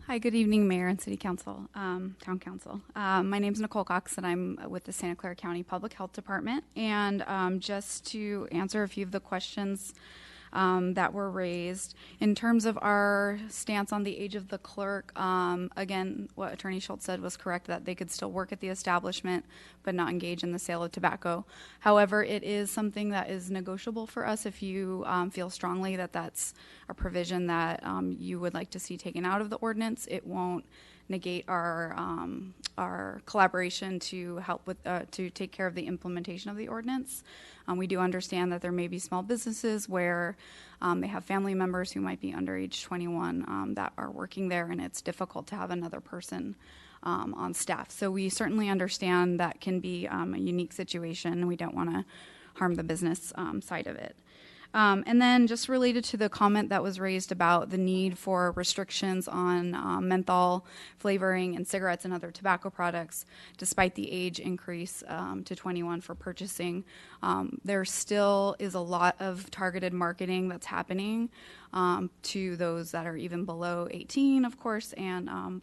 Hi, good evening, Mayor and City Council, Town Council. My name is Nicole Cox, and I'm with the Santa Clara County Public Health Department. And just to answer a few of the questions that were raised, in terms of our stance on the age of the clerk, again, what Attorney Schultz said was correct, that they could still work at the establishment but not engage in the sale of tobacco. However, it is something that is negotiable for us if you feel strongly that that's a provision that you would like to see taken out of the ordinance. It won't negate our collaboration to help with to take care of the implementation of the ordinance. We do understand that there may be small businesses where they have family members who might be under age 21 that are working there, and it's difficult to have another person on staff. So we certainly understand that can be a unique situation, and we don't want to harm the business side of it. And then just related to the comment that was raised about the need for restrictions on menthol flavoring and cigarettes and other tobacco products, despite the age increase to 21 for purchasing, there still is a lot of targeted marketing that's happening to those that are even below 18, of course, and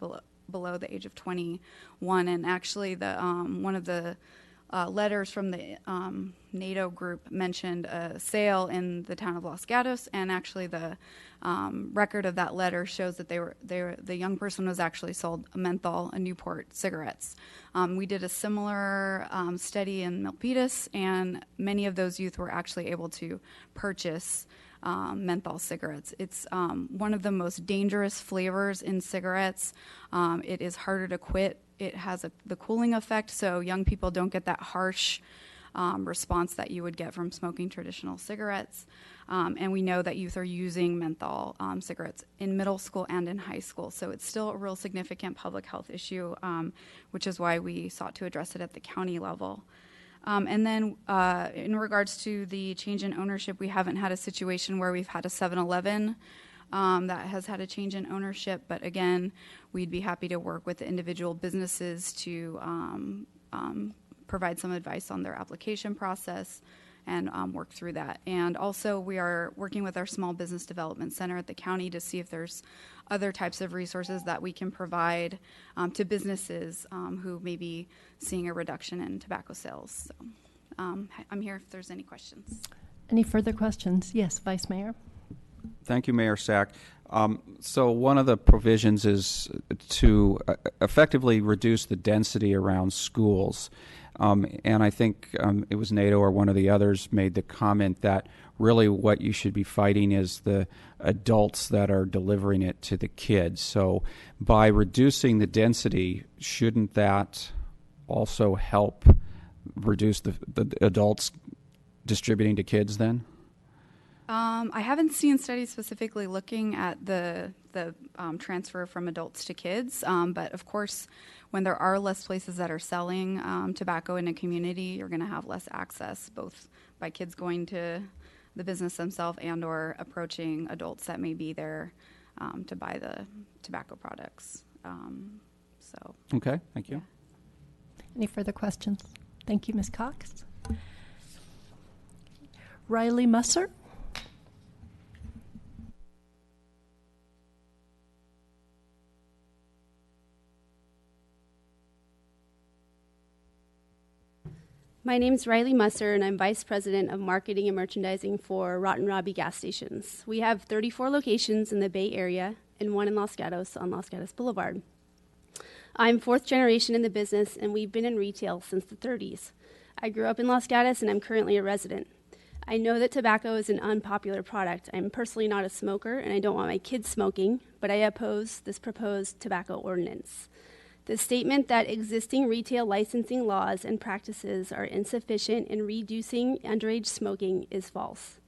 below the age of 21. And actually, the one of the letters from the NATO group mentioned a sale in the town of Los Gatos, and actually the record of that letter shows that the young person was actually sold a menthol, a Newport cigarettes. We did a similar study in Milpitas, and many of those youth were actually able to purchase menthol cigarettes. It's one of the most dangerous flavors in cigarettes. It is harder to quit. It has the cooling effect, so young people don't get that harsh response that you would get from smoking traditional cigarettes. And we know that youth are using menthol cigarettes in middle school and in high school. So it's still a real significant public health issue, which is why we sought to address it at the county level. And then in regards to the change in ownership, we haven't had a situation where we've had a 7-Eleven that has had a change in ownership. But again, we'd be happy to work with the individual businesses to provide some advice on their application process and work through that. And also we are working with our Small Business Development Center at the county to see if there's other types of resources that we can provide to businesses who may be seeing a reduction in tobacco sales. So I'm here if there's any questions. Any further questions? Yes, Vice Mayor. Thank you, Mayor Sack. So one of the provisions is to effectively reduce the density around schools. And I think it was NATO or one of the others made the comment that really what you should be fighting is the adults that are delivering it to the kids. So by reducing the density, shouldn't that also help reduce the adults distributing to kids then? I haven't seen studies specifically looking at the transfer from adults to kids, but of course, when there are less places that are selling tobacco in a community, you're going to have less access, both by kids going to the business themselves and or approaching adults that may be there to buy the tobacco products. Okay, thank you. Any further questions? Thank you, Ms. Cox. Riley Musser. My name is Riley Musser, and I'm Vice President of Marketing and Merchandising for Rotten Robbie Gas Stations. We have 34 locations in the Bay Area and one in Los Gatos on Los Gatos Boulevard. I'm fourth generation in the business, and we've been in retail since the 30s. I grew up in Los Gatos, and I'm currently a resident. I know that tobacco is an unpopular product. I'm personally not a smoker, and I don't want my kids smoking, but I oppose this proposed tobacco ordinance. The statement that existing retail licensing laws and practices are insufficient in reducing underage smoking is false,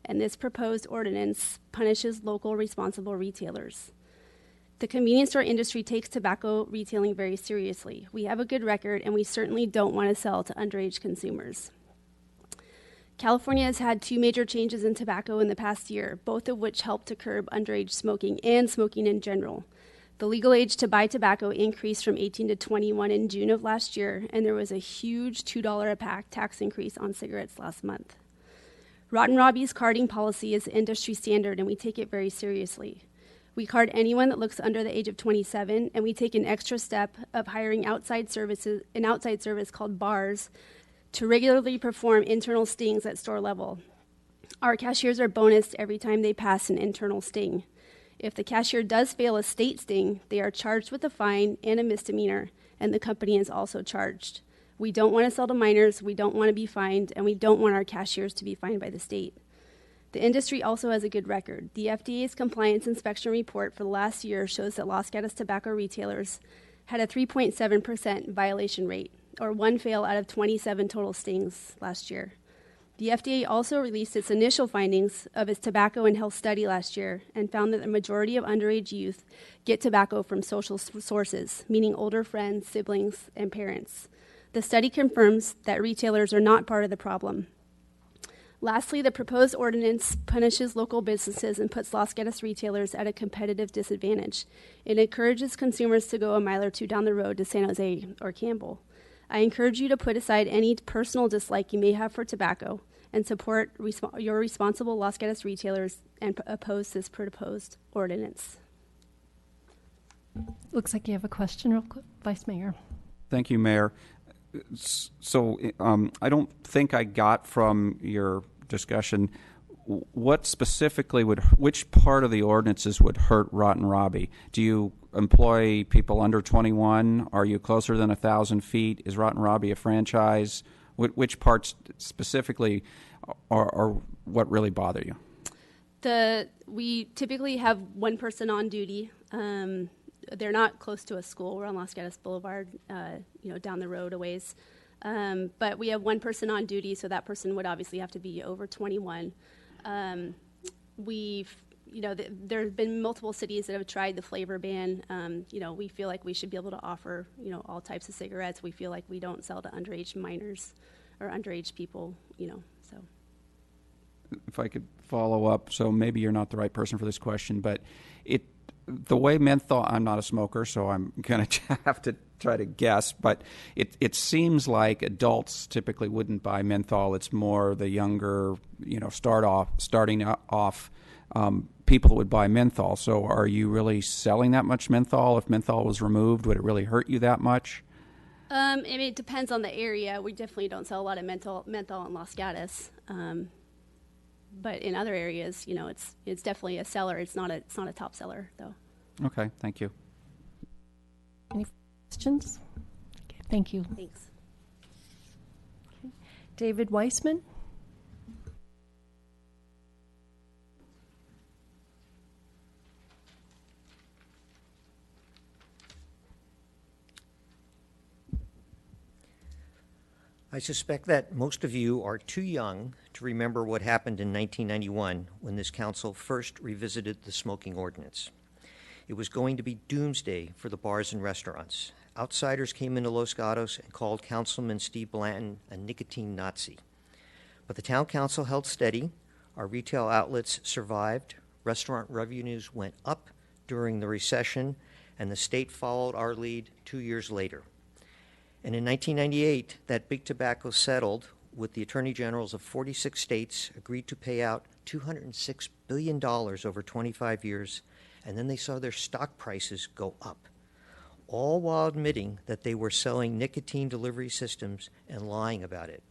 and this proposed ordinance punishes local responsible retailers. The convenience store industry takes tobacco retailing very seriously. We have a good record, and we certainly don't want to sell to underage consumers. California has had 2 major changes in tobacco in the past year, both of which help to curb underage smoking and smoking in general. The legal age to buy tobacco increased from 18 to 21 in June of last year, and there was a huge $2 a pack tax increase on cigarettes last month. Rotten Robbie's carding policy is industry standard, and we take it very seriously. We card anyone that looks under the age of 27, and we take an extra step of hiring an outside service called bars to regularly perform internal stings at store level. Our cashiers are bonused every time they pass an internal sting. If the cashier does fail a state sting, they are charged with a fine and a misdemeanor, and the company is also charged. We don't want to sell to minors, we don't want to be fined, and we don't want our cashiers to be fined by the state. The industry also has a good record. The FDA's compliance inspection report for the last year shows that Los Gatos tobacco retailers had a 3.7% violation rate, or 1 fail out of 27 total stings last year. The FDA also released its initial findings of its tobacco and health study last year and found that the majority of underage youth get tobacco from social sources, meaning older friends, siblings, and parents. The study confirms that retailers are not part of the problem. Lastly, the proposed ordinance punishes local businesses and puts Los Gatos retailers at a competitive disadvantage. It encourages consumers to go a mile or 2 down the road to San Jose or Campbell. I encourage you to put aside any personal dislike you may have for tobacco and support your responsible Los Gatos retailers and oppose this proposed ordinance. Looks like you have a question real quick, Vice Mayor. Thank you, Mayor. So I don't think I got from your discussion what specifically which part of the ordinances would hurt Rotten Robbie? Do you employ people under 21? Are you closer than 1,000 feet? Is Rotten Robbie a franchise? Which parts specifically are what really bother you? We typically have one person on duty. They're not close to a school. We're on Los Gatos Boulevard, down the road a ways. But we have one person on duty, so that person would obviously have to be over 21. There have been multiple cities that have tried the flavor ban. We feel like we should be able to offer, all types of cigarettes. We feel like we don't sell to underage minors or underage people, so. If I could follow up, so maybe you're not the right person for this question, but the way menthol, I'm not a smoker, so I'm going to have to try to guess, but it seems like adults typically wouldn't buy menthol. It's more the younger, starting off people that would buy menthol. So are you really selling that much menthol? If menthol was removed, would it really hurt you that much? It depends on the area. We definitely don't sell a lot of menthol in Los Gatos. But in other areas, it's definitely a seller. It's not a top seller, though. Okay, thank you. Any questions? Okay, thank you. Thanks. Okay. David Weissman. I suspect that most of you are too young to remember what happened in 1991 when this council first revisited the smoking ordinance. It was going to be doomsday for the bars and restaurants. Outsiders came into Los Gatos and called Councilman Steve Blanton a nicotine Nazi. But the town council held steady. Our retail outlets survived. Restaurant revenues went up during the recession, and the state followed our lead 2 years later. And in 1998, that big tobacco settled with the attorney generals of 46 states, agreed to pay out $206 billion over 25 years, and then they saw their stock prices go up, all while admitting that they were selling nicotine delivery systems and lying about it.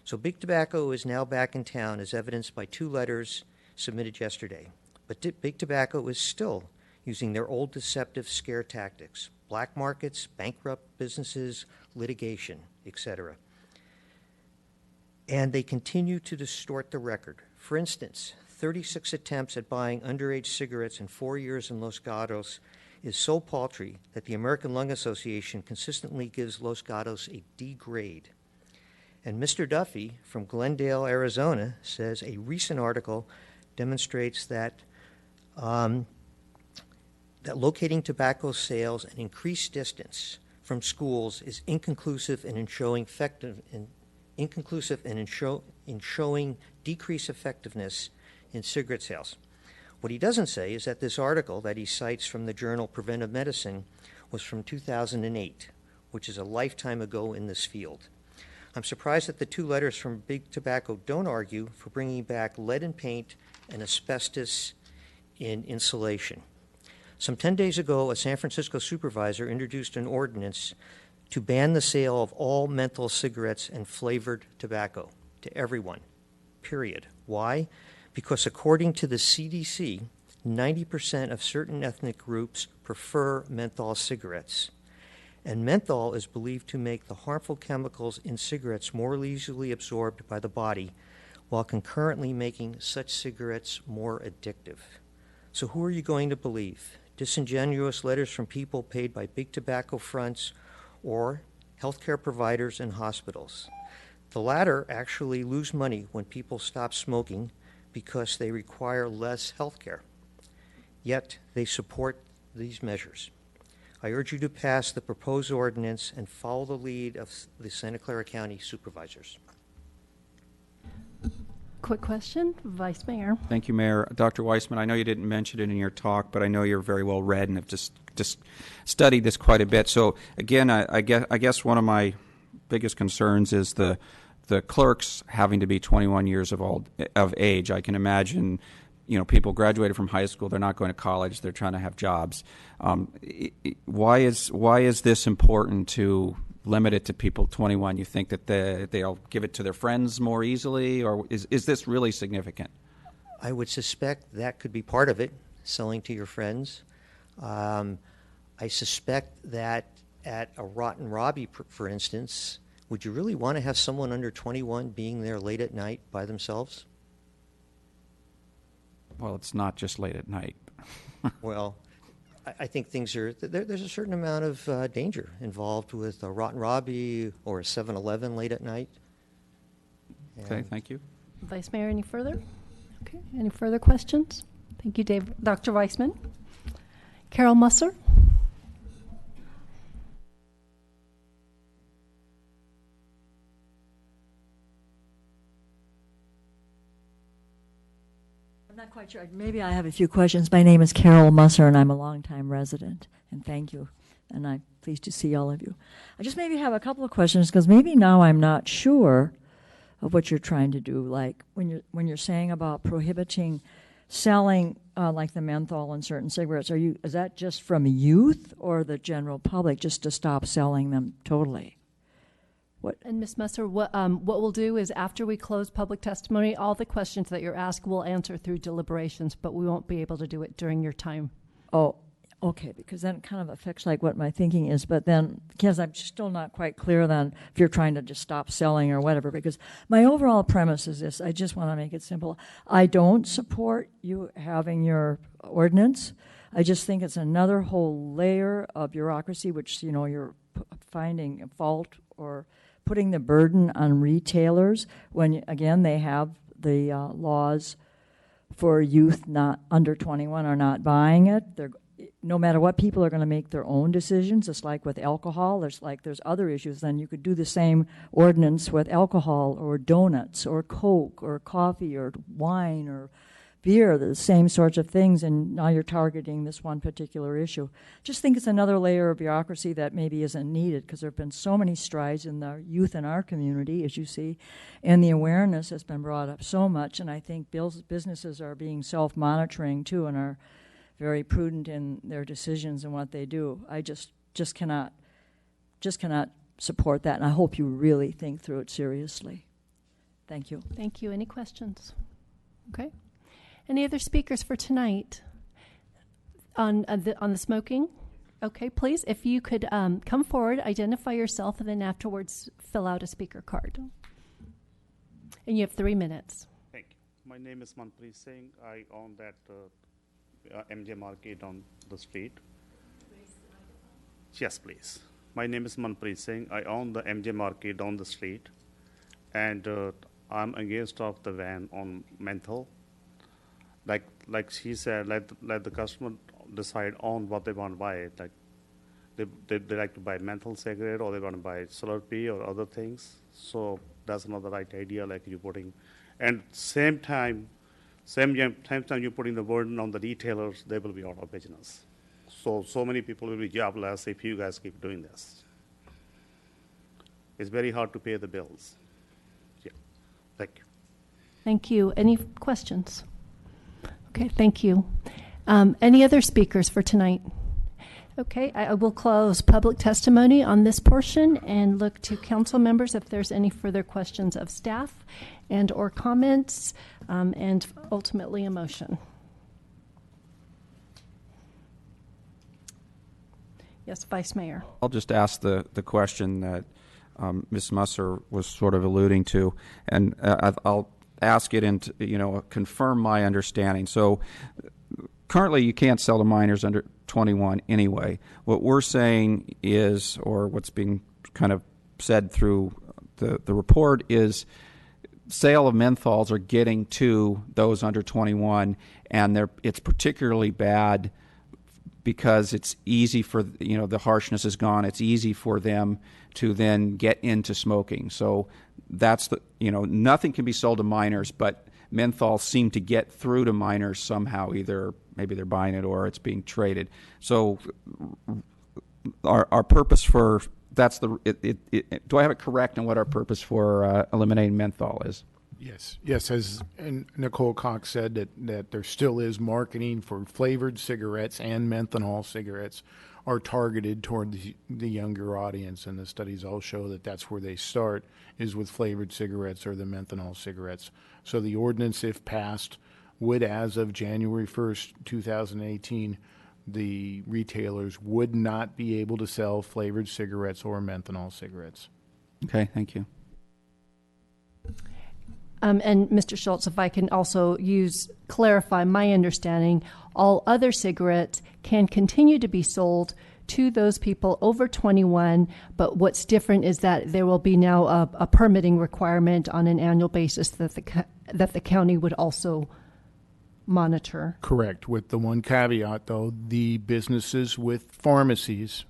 So big tobacco is now back in town, as evidenced by 2 letters submitted yesterday. But big tobacco is still using their old deceptive scare tactics: black markets, bankrupt businesses, litigation, etc. And they continue to distort the record. For instance, 36 attempts at buying underage cigarettes in 4 years in Los Gatos is so paltry that the American Lung Association consistently gives Los Gatos a D grade. And Mr. Duffy from Glendale, Arizona, says a recent article demonstrates that that locating tobacco sales an increased distance from schools is inconclusive in showing decreased effectiveness in cigarette sales. What he doesn't say is that this article that he cites from the journal Preventive Medicine was from 2008, which is a lifetime ago in this field. I'm surprised that the 2 letters from Big Tobacco don't argue for bringing back lead in paint and asbestos in insulation. Some 10 days ago, a San Francisco supervisor introduced an ordinance to ban the sale of all menthol cigarettes and flavored tobacco to everyone, period. Why? Because according to the CDC, 90% of certain ethnic groups prefer menthol cigarettes. And menthol is believed to make the harmful chemicals in cigarettes more easily absorbed by the body, while concurrently making such cigarettes more addictive. So who are you going to believe? Disingenuous letters from people paid by big tobacco fronts or healthcare providers and hospitals? The latter actually lose money when people stop smoking because they require less health care. Yet they support these measures. I urge you to pass the proposed ordinance and follow the lead of the Santa Clara County supervisors. Quick question, Vice Mayor. Thank you, Mayor. Dr. Weissman, I know you didn't mention it in your talk, but I know you're very well read and have just studied this quite a bit. So again, I guess one of my biggest concerns is the clerks having to be 21 years of age. I can imagine, people graduated from high school, they're not going to college, they're trying to have jobs. Why is this important to limit it to people 21? You think that they'll give it to their friends more easily, or is this really significant? I would suspect that could be part of it, selling to your friends. I suspect that at a Rotten Robbie, for instance, would you really want to have someone under 21 being there late at night by themselves? Well, it's not just late at night. Well, I think things are, there's a certain amount of danger involved with a Rotten Robbie or a 7-Eleven late at night. Okay, thank you. Vice Mayor, any further? Okay, any further questions? Thank you, Dave. Dr. Weissman. Carol Musser. I'm not quite sure. Maybe I have a few questions. My name is Carol Musser, and I'm a longtime resident. And thank you. And I'm pleased to see all of you. I just maybe have a couple of questions because maybe now I'm not sure of what you're trying to do. Like when you're saying about prohibiting selling like the menthol in certain cigarettes, is that just from youth or the general public just to stop selling them totally? And Ms. Musser, what we'll do is after we close public testimony, all the questions that you're asked we'll answer through deliberations, but we won't be able to do it during your time. Oh, okay, because that kind of affects like what my thinking is, but then, because I'm still not quite clear then if you're trying to just stop selling or whatever, because my overall premise is this, I just want to make it simple. I don't support you having your ordinance. I just think it's another whole layer of bureaucracy, which, you're finding fault or putting the burden on retailers when, again, they have the laws for youth not under 21 are not buying it. No matter what, people are going to make their own decisions. It's like with alcohol. There's other issues. Then you could do the same ordinance with alcohol or donuts or Coke or coffee or wine or beer, the same sorts of things, and now you're targeting this one particular issue. Just think it's another layer of bureaucracy that maybe isn't needed because there have been so many strides in the youth in our community, as you see, and the awareness has been brought up so much, and I think businesses are being self-monitoring too and are very prudent in their decisions and what they do. I just cannot support that, and I hope you really think through it seriously. Thank you. Thank you. Any questions? Okay. Any other speakers for tonight on the smoking? Okay, please, if you could come forward, identify yourself, and then afterwards fill out a speaker card. And you have 3 minutes. Thank you. My name is Manpreet Singh. I own that MJ Market on the street. Yes, please. My name is Manpreet Singh. I own the MJ Market on the street, and I'm against of the ban on menthol. Like she said, let the customer decide on what they want to buy. Like they like to buy menthol cigarette, or they want to buy Slurpee or other things. So that's not the right idea. Like you're putting, and same time you're putting the burden on the retailers. They will be out of business. So many people will be jobless if you guys keep doing this. It's very hard to pay the bills. Yeah. Thank you. Thank you. Any questions? Okay, thank you. Any other speakers for tonight? Okay, I will close public testimony on this portion and look to council members if there's any further questions of staff and or comments, and ultimately a motion. Yes, Vice Mayor. I'll just ask the question that Ms. Musser was sort of alluding to, and I'll ask it and confirm my understanding. So currently you can't sell to minors under 21 anyway. What we're saying is, or what's being kind of said through the report, is sale of menthols are getting to those under 21, and it's particularly bad because it's easy for, the harshness is gone. It's easy for them to then get into smoking. So that's nothing can be sold to minors, but menthols seem to get through to minors somehow. Either maybe they're buying it or it's being traded. So our purpose for do I have it correct on what our purpose for eliminating menthol is? Yes. As Nicole Cox said, that there still is marketing for flavored cigarettes, and menthol cigarettes are targeted toward the younger audience, and the studies all show that that's where they start, is with flavored cigarettes or the menthol cigarettes. So the ordinance, if passed, would, as of January 1st, 2018, the retailers would not be able to sell flavored cigarettes or menthol cigarettes. Okay, thank you. And Mr. Schultz, if I can also clarify my understanding, all other cigarettes can continue to be sold to those people over 21, but what's different is that there will be now a permitting requirement on an annual basis that the county would also monitor. Correct, with the one caveat, though, the businesses with pharmacies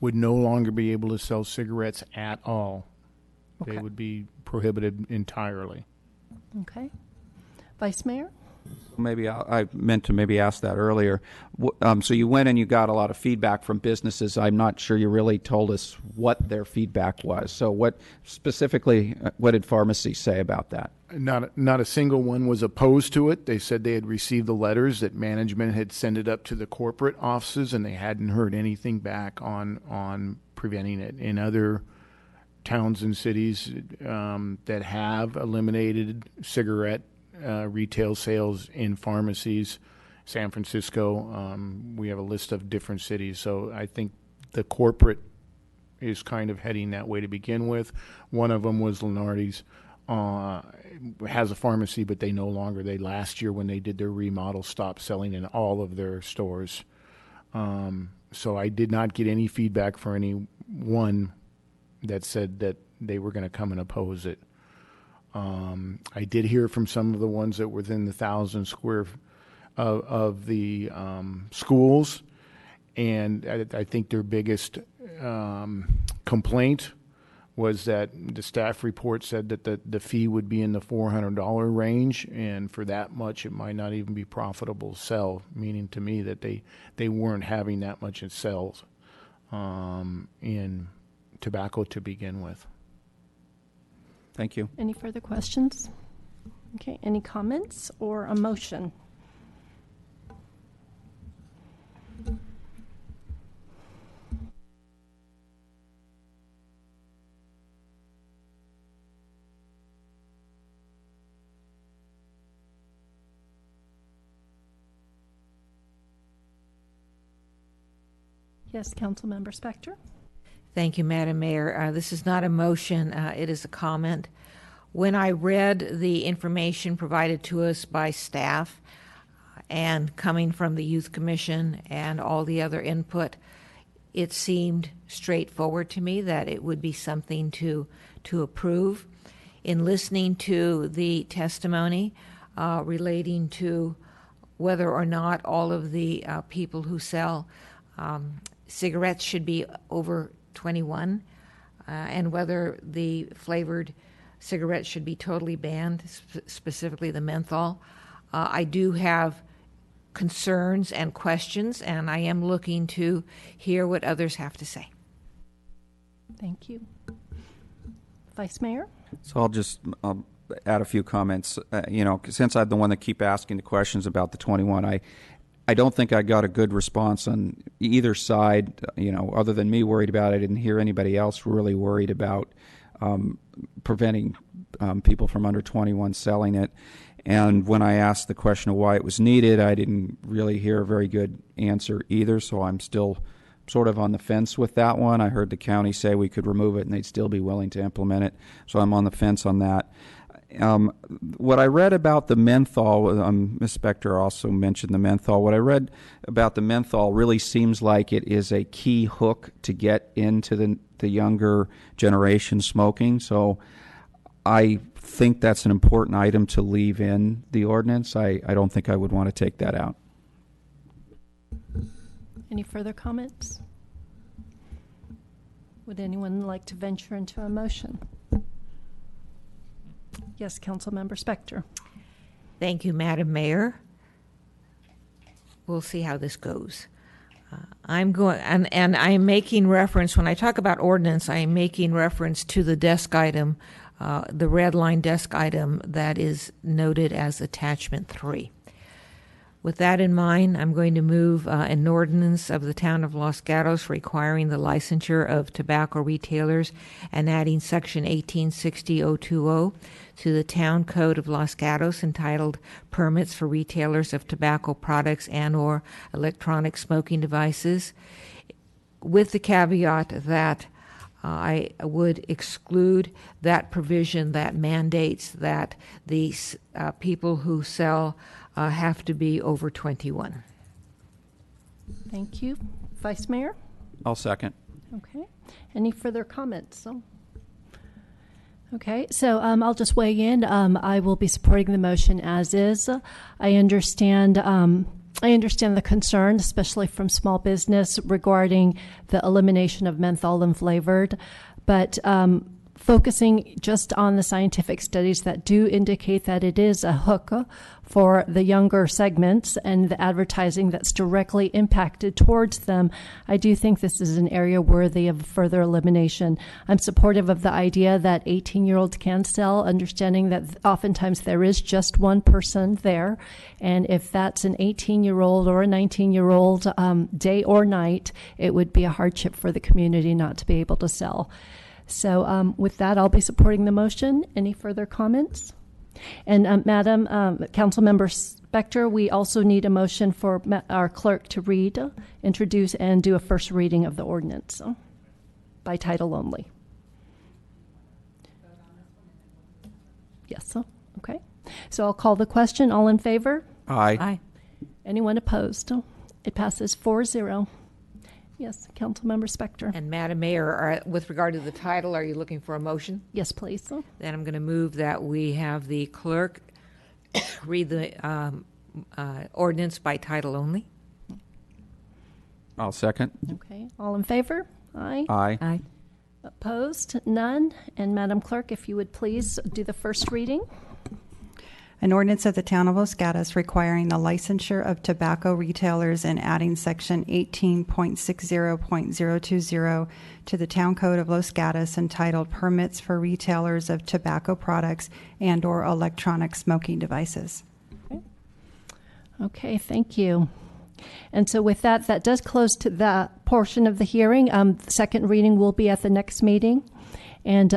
would no longer be able to sell cigarettes at all. Okay. They would be prohibited entirely. Okay. Vice Mayor? Maybe I meant to maybe ask that earlier. So you went and you got a lot of feedback from businesses. I'm not sure you really told us what their feedback was. So what specifically, what did pharmacies say about that? Not a single one was opposed to it. They said they had received the letters that management had sent it up to the corporate offices, and they hadn't heard anything back on preventing it. In other towns and cities that have eliminated cigarette retail sales in pharmacies, San Francisco, we have a list of different cities. So I think the corporate is kind of heading that way to begin with. One of them was Lenardi's, has a pharmacy, but they no longer, last year when they did their remodel, stopped selling in all of their stores. So I did not get any feedback for anyone that said that they were going to come and oppose it. I did hear from some of the ones that were within the 1,000 square of the schools, and I think their biggest complaint was that the staff report said that the fee would be in the $400 range, and for that much it might not even be profitable to sell, meaning to me that they weren't having that much in sales in tobacco to begin with. Thank you. Any further questions? Okay, any comments or a motion? Yes, Councilmember Spector. Thank you, Madam Mayor. This is not a motion, it is a comment. When I read the information provided to us by staff and coming from the Youth Commission and all the other input, it seemed straightforward to me that it would be something to approve. In listening to the testimony relating to whether or not all of the people who sell cigarettes should be over 21, and whether the flavored cigarettes should be totally banned, specifically the menthol. I do have concerns and questions, and I am looking to hear what others have to say. Thank you. Vice Mayor? So I'll just add a few comments. Since I'm the one that keep asking the questions about the 21, I don't think I got a good response on either side, other than me worried about it. I didn't hear anybody else really worried about preventing people from under 21 selling it. And when I asked the question of why it was needed, I didn't really hear a very good answer either, so I'm still sort of on the fence with that one. I heard the county say we could remove it and they'd still be willing to implement it, so I'm on the fence on that. What I read about the menthol, Ms. Spector also mentioned the menthol. What I read about the menthol really seems like it is a key hook to get into the younger generation smoking. So I think that's an important item to leave in the ordinance. I don't think I would want to take that out. Any further comments? Would anyone like to venture into a motion? Yes, Councilmember Spector. Thank you, Madam Mayor. We'll see how this goes. I'm going, and I'm making reference, when I talk about ordinance, I'm making reference to the desk item, the red line desk item that is noted as attachment 3. With that in mind, I'm going to move an ordinance of the town of Los Gatos requiring the licensure of tobacco retailers and adding section 1860020 to the town code of Los Gatos entitled Permits for Retailers of Tobacco Products and/or Electronic Smoking Devices, with the caveat that I would exclude that provision that mandates that the people who sell have to be over 21. Thank you. Vice Mayor? I'll second. Okay. Any further comments? Okay, so I'll just weigh in. I will be supporting the motion as is. I understand the concern, especially from small business, regarding the elimination of menthol and flavored, but focusing just on the scientific studies that do indicate that it is a hook for the younger segments and the advertising that's directly impacted towards them, I do think this is an area worthy of further elimination. I'm supportive of the idea that 18-year-olds can sell, understanding that oftentimes there is just one person there, and if that's an 18-year-old or a 19-year-old, day or night, it would be a hardship for the community not to be able to sell. So with that, I'll be supporting the motion. Any further comments? And Madam Councilmember Spector, we also need a motion for our clerk to read, introduce, and do a first reading of the ordinance by title only. Yes, okay. So I'll call the question. All in favor? Aye. Aye. Anyone opposed? It passes 4-0. Yes, Councilmember Spector. And Madam Mayor, with regard to the title, are you looking for a motion? Yes, please. Then I'm going to move that we have the clerk read the ordinance by title only. I'll second. Okay. All in favor? Aye. Aye. Aye. Opposed? None. And Madam Clerk, if you would please do the first reading. An ordinance of the Town of Los Gatos requiring the licensure of tobacco retailers and adding section 18.60.020 to the Town Code of Los Gatos entitled Permits for Retailers of Tobacco Products and/or Electronic Smoking Devices. Okay, thank you. And so with that, that does close to that portion of the hearing. The second reading will be at the next meeting. And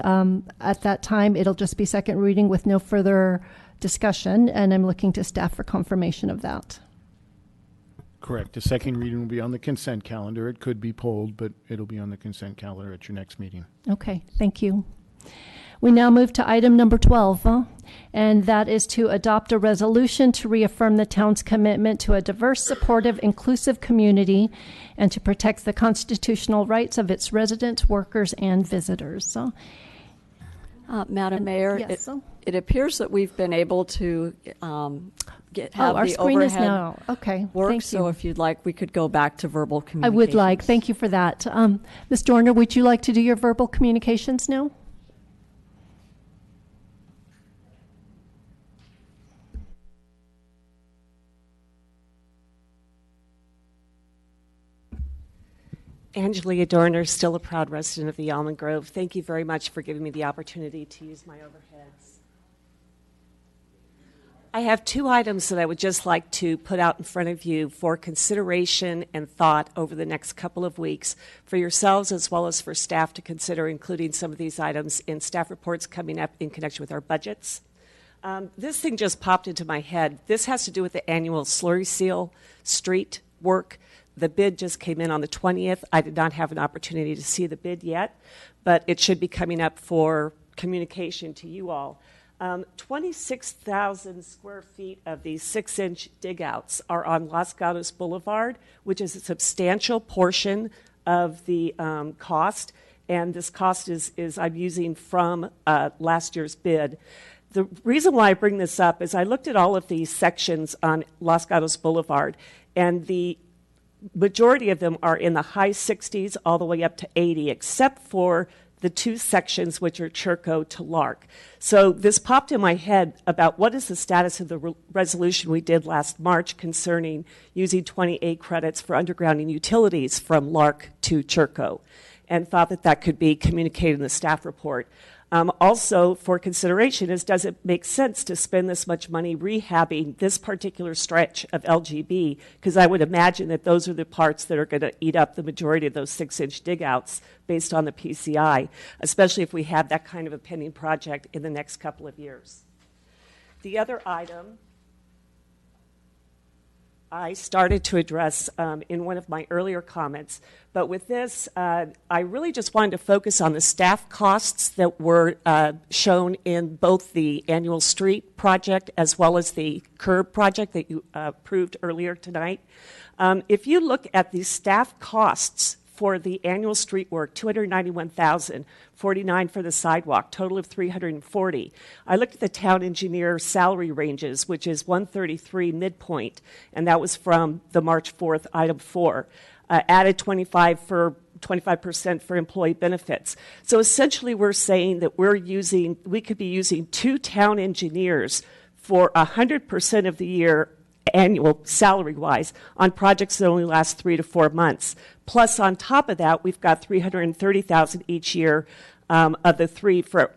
at that time, it'll just be second reading with no further discussion, and I'm looking to staff for confirmation of that. Correct. The second reading will be on the consent calendar. It could be polled, but it'll be on the consent calendar at your next meeting. Okay, thank you. We now move to item number 12, and that is to adopt a resolution to reaffirm the town's commitment to a diverse, supportive, inclusive community and to protect the constitutional rights of its residents, workers, and visitors. Madam Mayor, yes. It appears that we've been able to have our the screen overhead is now okay. work. Thank so you. if you'd like, we could go back to verbal communications. I would like. Thank you for that. Ms. Dorner, would you like to do your verbal communications now? Angelia Dorner, still a proud resident of the Almond Grove. Thank you very much for giving me the opportunity to use my overheads. I have two items that I would just like to put out in front of you for consideration and thought over the next couple of weeks for yourselves as well as for staff to consider including some of these items in staff reports coming up in connection with our budgets. This thing just popped into my head. This has to do with the annual Slurry Seal street work. The bid just came in on the 20th. I did not have an opportunity to see the bid yet, but it should be coming up for communication to you all. 26,000 square feet of these 6-inch digouts are on Los Gatos Boulevard, which is a substantial portion of the cost, and this cost is I'm using from last year's bid. The reason why I bring this up is I looked at all of these sections on Los Gatos Boulevard, and the majority of them are in the high 60s all the way up to 80, except for the two sections which are Churco to Lark. So this popped in my head about what is the status of the resolution we did last March concerning using 28 credits for undergrounding utilities from Lark to Churco, and thought that that could be communicated in the staff report. Also, for consideration is, does it make sense to spend this much money rehabbing this particular stretch of LGB? Because I would imagine that those are the parts that are going to eat up the majority of those 6-inch digouts based on the PCI, especially if we have that kind of a pending project in the next couple of years. The other item I started to address in one of my earlier comments. But with this, I really just wanted to focus on the staff costs that were shown in both the annual street project as well as the curb project that you approved earlier tonight. If you look at the staff costs for the annual street work, $291,049 for the sidewalk, total of $340. I looked at the town engineer salary ranges, which is $133 midpoint, and that was from the March 4th item 4. Added 25% for employee benefits. So essentially, we're saying that we could be using 2 town engineers for 100% of the year annual salary-wise on projects that only last 3 to 4 months. Plus, on top of that, we've got $330,000 each year of the 3 for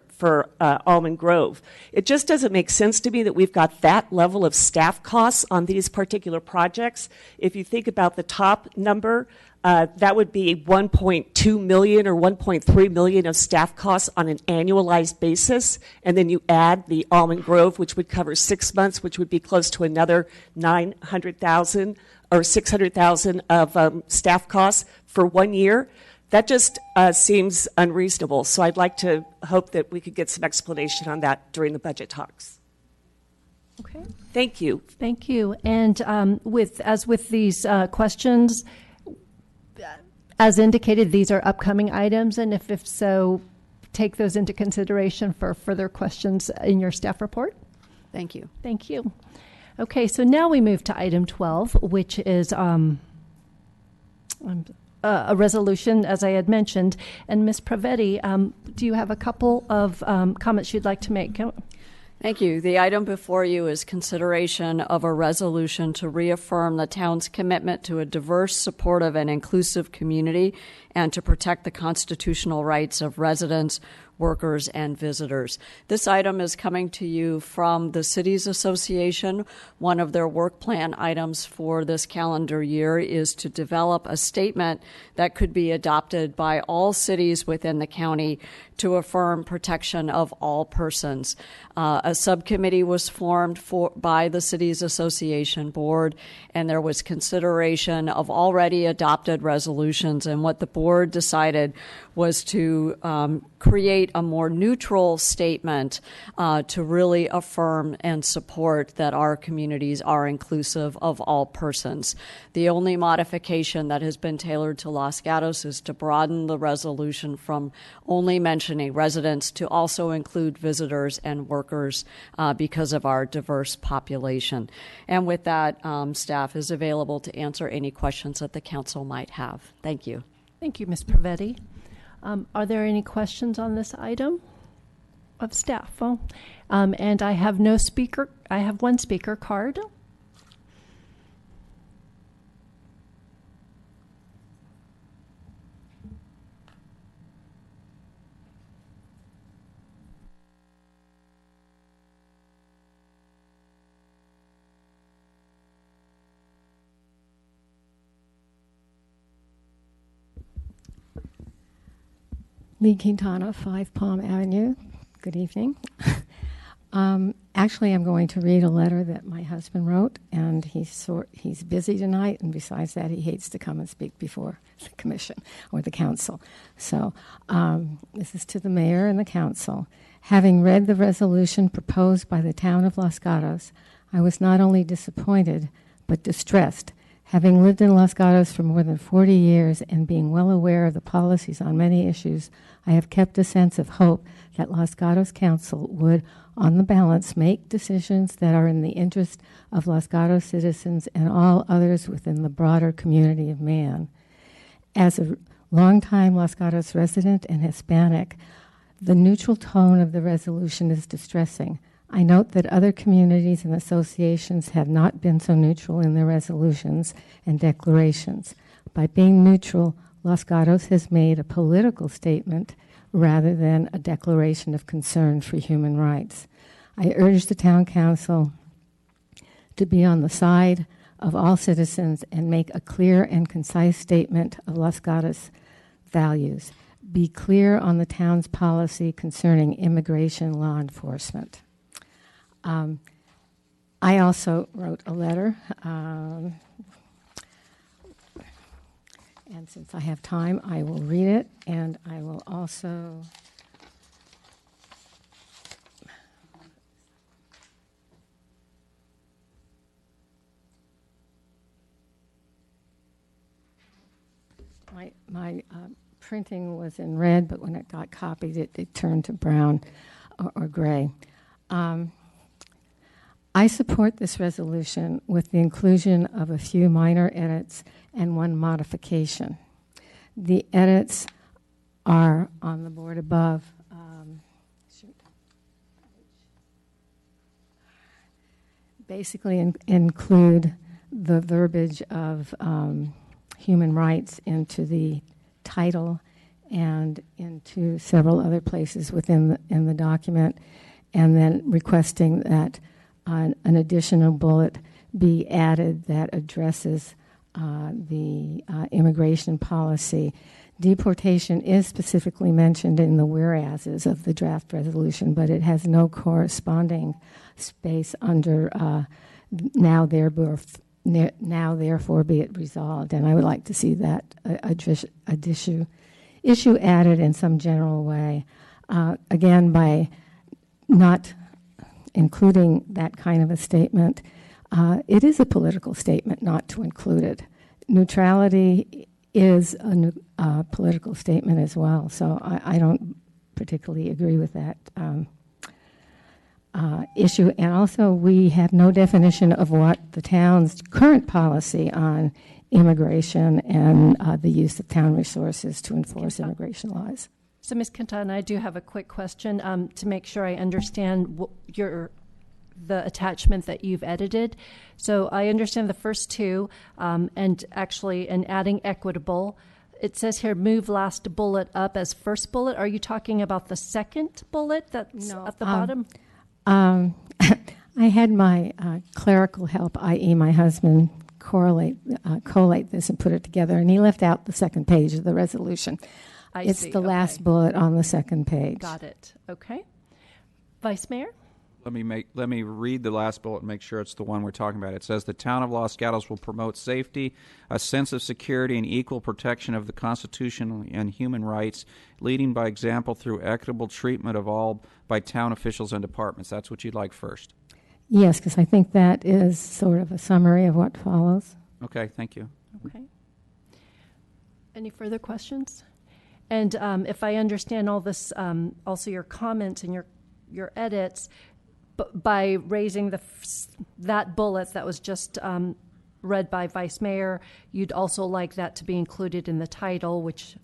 Almond Grove. It just doesn't make sense to me that we've got that level of staff costs on these particular projects. If you think about the top number, that would be 1.2 million or 1.3 million of staff costs on an annualized basis. And then you add the Almond Grove, which would cover 6 months, which would be close to another 900,000 or 600,000 of staff costs for 1 year. That just seems unreasonable. So I'd like to hope that we could get some explanation on that during the budget talks. Okay. Thank you. Thank you. And with these questions, as indicated, these are upcoming items, and if so, take those into consideration for further questions in your staff report. Thank you. Thank you. Okay, so now we move to item 12, which is a resolution, as I had mentioned. And Ms. Pravetti, do you have a couple of comments you'd like to make? Thank you. The item before you is consideration of a resolution to reaffirm the town's commitment to a diverse, supportive, and inclusive community and to protect the constitutional rights of residents, workers, and visitors. This item is coming to you from the Cities Association. One of their work plan items for this calendar year is to develop a statement that could be adopted by all cities within the county to affirm protection of all persons. A subcommittee was formed by the Cities Association Board, and there was consideration of already adopted resolutions, and what the board decided was to create a more neutral statement to really affirm and support that our communities are inclusive of all persons. The only modification that has been tailored to Los Gatos is to broaden the resolution from only mentioning residents to also include visitors and workers because of our diverse population. And with that, staff is available to answer any questions that the council might have. Thank you. Thank you, Ms. Pravetti. Are there any questions on this item of staff? Well, and I have no speaker. I have one speaker card. Lee Quintana, 5 Palm Avenue. Good evening. Actually, I'm going to read a letter that my husband wrote, and he's busy tonight, and besides that, he hates to come and speak before the commission or the council. So this is to the mayor and the council. Having read the resolution proposed by the town of Los Gatos, I was not only disappointed, but distressed. Having lived in Los Gatos for more than 40 years and being well aware of the policies on many issues, I have kept a sense of hope that Los Gatos Council would, on the balance, make decisions that are in the interest of Los Gatos citizens and all others within the broader community of man. As a longtime Los Gatos resident and Hispanic, the neutral tone of the resolution is distressing. I note that other communities and associations have not been so neutral in their resolutions and declarations. By being neutral, Los Gatos has made a political statement rather than a declaration of concern for human rights. I urge the town council to be on the side of all citizens and make a clear and concise statement of Los Gatos values. Be clear on the town's policy concerning immigration law enforcement. I also wrote a letter, and since I have time, I will read it, and I will also my printing was in red, but when it got copied, it turned to brown or gray. I support this resolution with the inclusion of a few minor edits and one modification. The edits are on the board above. Basically include the verbiage of human rights into the title and into several other places within the document, and then requesting that an additional bullet be added that addresses the immigration policy. Deportation is specifically mentioned in the whereases of the draft resolution, but it has no corresponding space under now therefore be it resolved. And I would like to see that issue added in some general way. Again, by not including that kind of a statement, it is a political statement not to include it. Neutrality is a political statement as well, so I don't particularly agree with that issue. And also, we have no definition of what the town's current policy on immigration and the use of town resources to enforce immigration laws. So, Ms. Quintana, I do have a quick question to make sure I understand the attachment that you've edited. So I understand the first two, and actually in adding equitable, it says here move last bullet up as first bullet. Are you talking about the second bullet that's at the bottom? I had my clerical help, i.e. my husband, collate this and put it together, and he left out the second page of the resolution. It's the last bullet on the second page. Got it. Okay. Vice Mayor? Let me read the last bullet and make sure it's the one we're talking about. It says the town of Los Gatos will promote safety, a sense of security, and equal protection of the Constitution and human rights, leading by example through equitable treatment of all by town officials and departments. That's what you'd like first. Yes, because I think that is sort of a summary of what follows. Okay, thank you. Okay. Any further questions? And if I understand all this, also your comments and your edits, by raising that bullet that was just read by Vice Mayor, you'd also like that to be included in the title, which...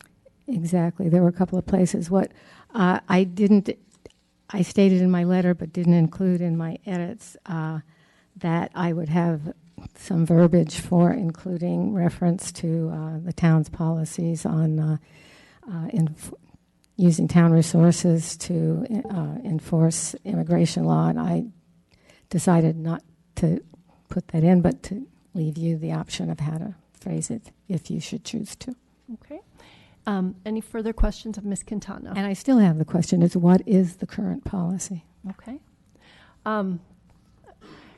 Exactly. There were a couple of places. What I stated in my letter but didn't include in my edits that I would have some verbiage for including reference to the town's policies on using town resources to enforce immigration law, and I decided not to put that in, but to leave you the option of how to phrase it if you should choose to. Okay. Any further questions of Ms. Quintana? And I still have the question, is what is the current policy? Okay.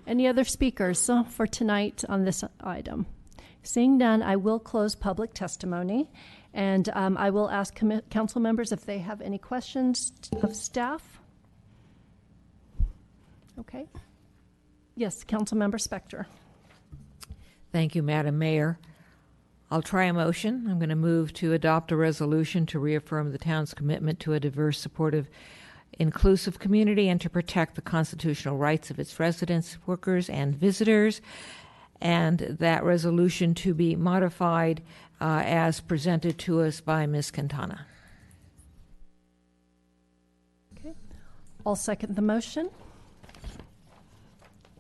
Any other speakers for tonight on this item? Seeing none, I will close public testimony, and I will ask council members if they have any questions of staff. Okay. Yes, Councilmember Spector. Thank you, Madam Mayor. I'll try a motion. I'm going to move to adopt a resolution to reaffirm the town's commitment to a diverse, supportive, inclusive community and to protect the constitutional rights of its residents, workers, and visitors, and that resolution to be modified as presented to us by Ms. Quintana. Okay. I'll second the motion.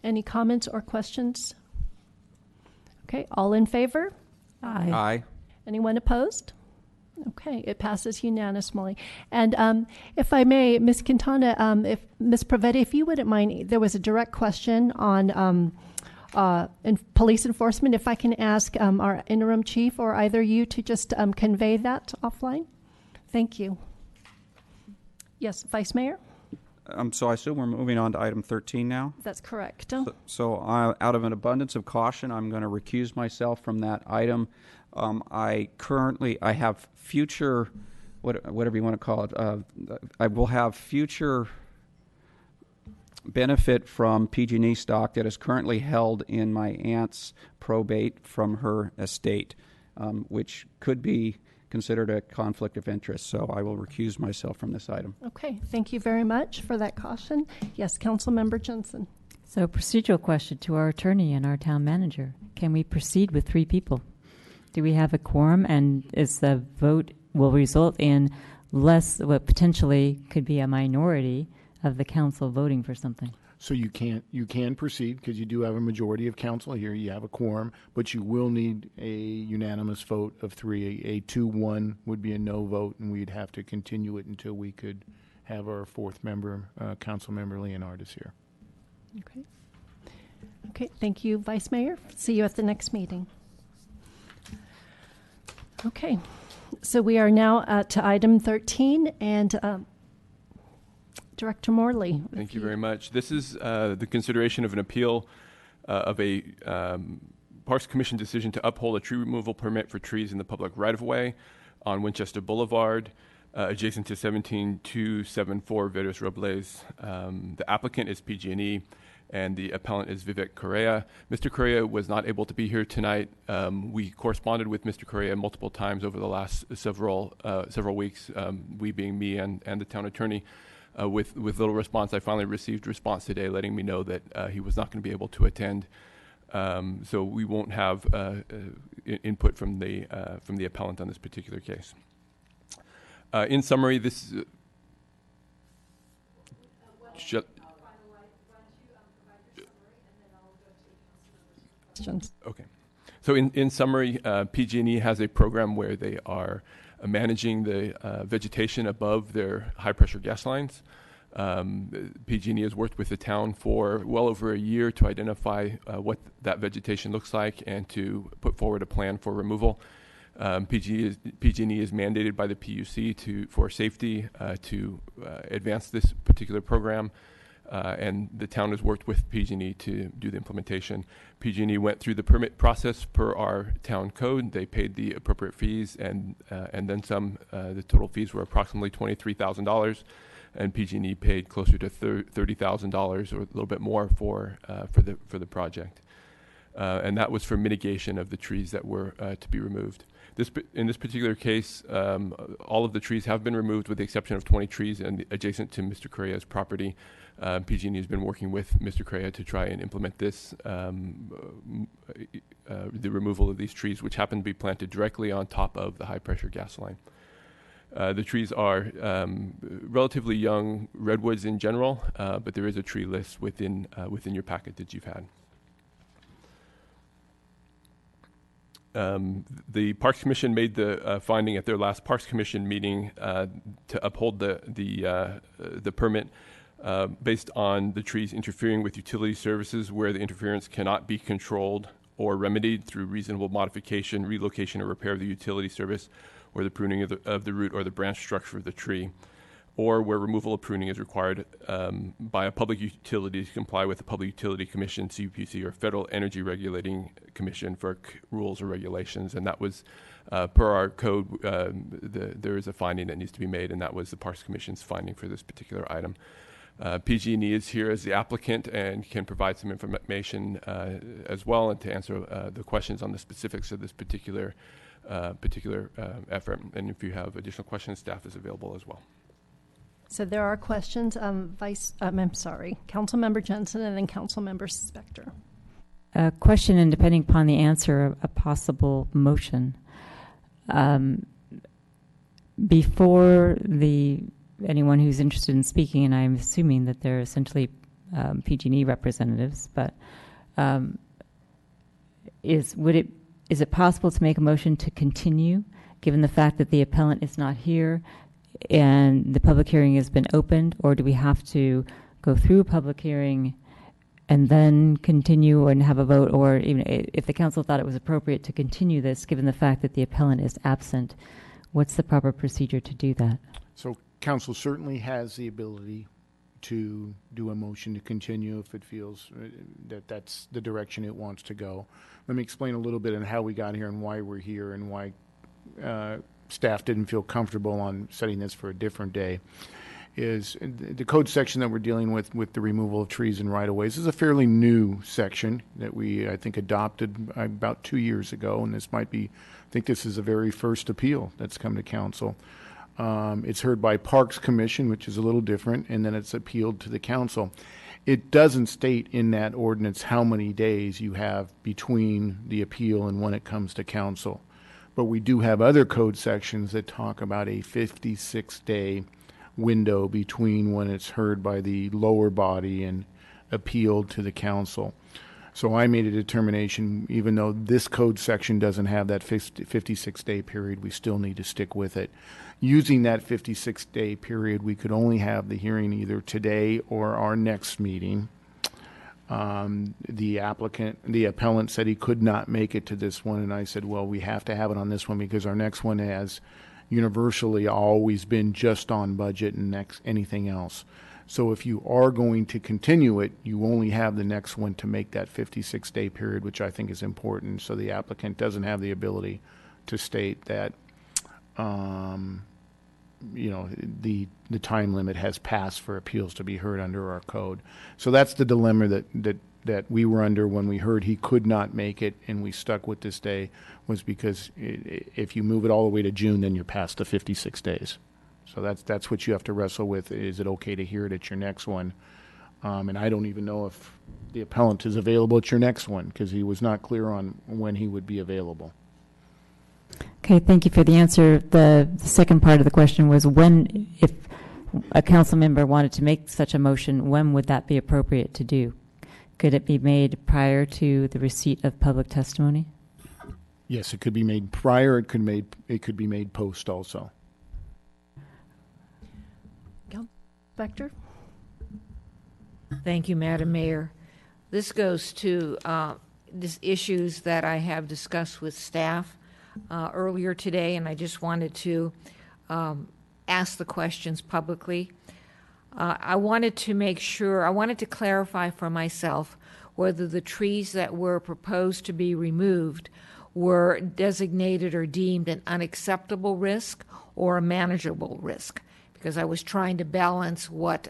Any comments or questions? Okay. All in favor? Aye. Aye. Anyone opposed? Okay, it passes unanimously. And if I may, Ms. Quintana, if Ms. Provetti, if you wouldn't mind, there was a direct question on police enforcement. If I can ask our interim chief or either you to just convey that offline. Thank you. Yes, Vice Mayor? So I assume we're moving on to item 13 now? That's correct. So out of an abundance of caution, I'm going to recuse myself from that item. I have future, whatever you want to call it, I will have future benefit from PG&E stock that is currently held in my aunt's probate from her estate, which could be considered a conflict of interest. So I will recuse myself from this item. Okay, thank you very much for that caution. Yes, Councilmember Jensen. So procedural question to our attorney and our town manager. Can we proceed with 3 people? Do we have a quorum, and is the vote will result in less, what potentially could be a minority of the council voting for something? So you can proceed because you do have a majority of council here. You have a quorum, but you will need a unanimous vote of 3. A 2-1 would be a no vote, and we'd have to continue it until we could have our 4th member, Council Member Leonardis here. Okay. Okay, thank you, Vice Mayor. See you at the next meeting. Okay, so we are now to item 13, and Director Morley. Thank you very much. This is the consideration of an appeal of a Parks Commission decision to uphold a tree removal permit for trees in the public right-of-way on Winchester Boulevard, adjacent to 17274 Veros Robles. The applicant is PG&E, and the appellant is Vivek Correa. Mr. Correa was not able to be here tonight. We corresponded with Mr. Correa multiple times over the last several weeks, we being me and the town attorney. With little response. I finally received response today letting me know that he was not going to be able to attend. So we won't have input from the appellant on this particular case. In summary, this okay. So in summary, PG&E has a program where they are managing the vegetation above their high-pressure gas lines. PG&E has worked with the town for well over a year to identify what that vegetation looks like and to put forward a plan for removal. PG&E is mandated by the PUC for safety to advance this particular program. And the town has worked with PG&E to do the implementation. PG&E went through the permit process per our town code. They paid the appropriate fees and then some. The total fees were approximately $23,000, and PG&E paid closer to $30,000 or a little bit more for the project. And that was for mitigation of the trees that were to be removed. In this particular case, all of the trees have been removed with the exception of 20 trees adjacent to Mr. Correa's property. PG&E has been working with Mr. Correa to try and implement this, the removal of these trees, which happen to be planted directly on top of the high-pressure gas line. The trees are relatively young redwoods in general, but there is a tree list within your packet that you've had. The Parks Commission made the finding at their last Parks Commission meeting to uphold the permit based on the trees interfering with utility services where the interference cannot be controlled or remedied through reasonable modification, relocation, or repair of the utility service, or the pruning of the root or the branch structure of the tree, or where removal of pruning is required by a public utility to comply with the Public Utility Commission, CPUC, or Federal Energy Regulating Commission for rules or regulations. And that was, per our code, there is a finding that needs to be made, and that was the Parks Commission's finding for this particular item. PG&E is here as the applicant and can provide some information as well, and to answer the questions on the specifics of this particular effort. And if you have additional questions, staff is available as well. So there are questions. Councilmember Jensen and then Councilmember Spector. A question, and depending upon the answer, a possible motion. Before anyone who's interested in speaking, and I'm assuming that they're essentially PG&E representatives, but is it possible to make a motion to continue, given the fact that the appellant is not here and the public hearing has been opened, or do we have to go through a public hearing and then continue and have a vote, or even if the council thought it was appropriate to continue this, given the fact that the appellant is absent, what's the proper procedure to do that? So council certainly has the ability to do a motion to continue if it feels that that's the direction it wants to go. Let me explain a little bit on how we got here and why we're here and why staff didn't feel comfortable on setting this for a different day. Is the code section that we're dealing with the removal of trees and right-of-ways is a fairly new section that we, I think, adopted about 2 years ago, and this might be, I think this is the very first appeal that's come to council. It's heard by Parks Commission, which is a little different, and then it's appealed to the council. It doesn't state in that ordinance how many days you have between the appeal and when it comes to council. But we do have other code sections that talk about a 56-day window between when it's heard by the lower body and appealed to the council. So I made a determination, even though this code section doesn't have that 56-day period, we still need to stick with it. Using that 56-day period, we could only have the hearing either today or our next meeting. The appellant said he could not make it to this one, and I said, well, we have to have it on this one because our next one has universally always been just on budget and anything else. So if you are going to continue it, you only have the next one to make that 56-day period, which I think is important. So the applicant doesn't have the ability to state that, the time limit has passed for appeals to be heard under our code. So that's the dilemma that we were under when we heard he could not make it and we stuck with this day, was because if you move it all the way to June, then you're past the 56 days. So that's what you have to wrestle with. Is it okay to hear it at your next one? And I don't even know if the appellant is available at your next one because he was not clear on when he would be available. Okay, thank you for the answer. The second part of the question was if a council member wanted to make such a motion, when would that be appropriate to do? Could it be made prior to the receipt of public testimony? Yes, it could be made prior. It could be made post also. Spector? Thank you, Madam Mayor. This goes to issues that I have discussed with staff earlier today, and I just wanted to ask the questions publicly. I wanted to clarify for myself whether the trees that were proposed to be removed were designated or deemed an unacceptable risk or a manageable risk, because I was trying to balance what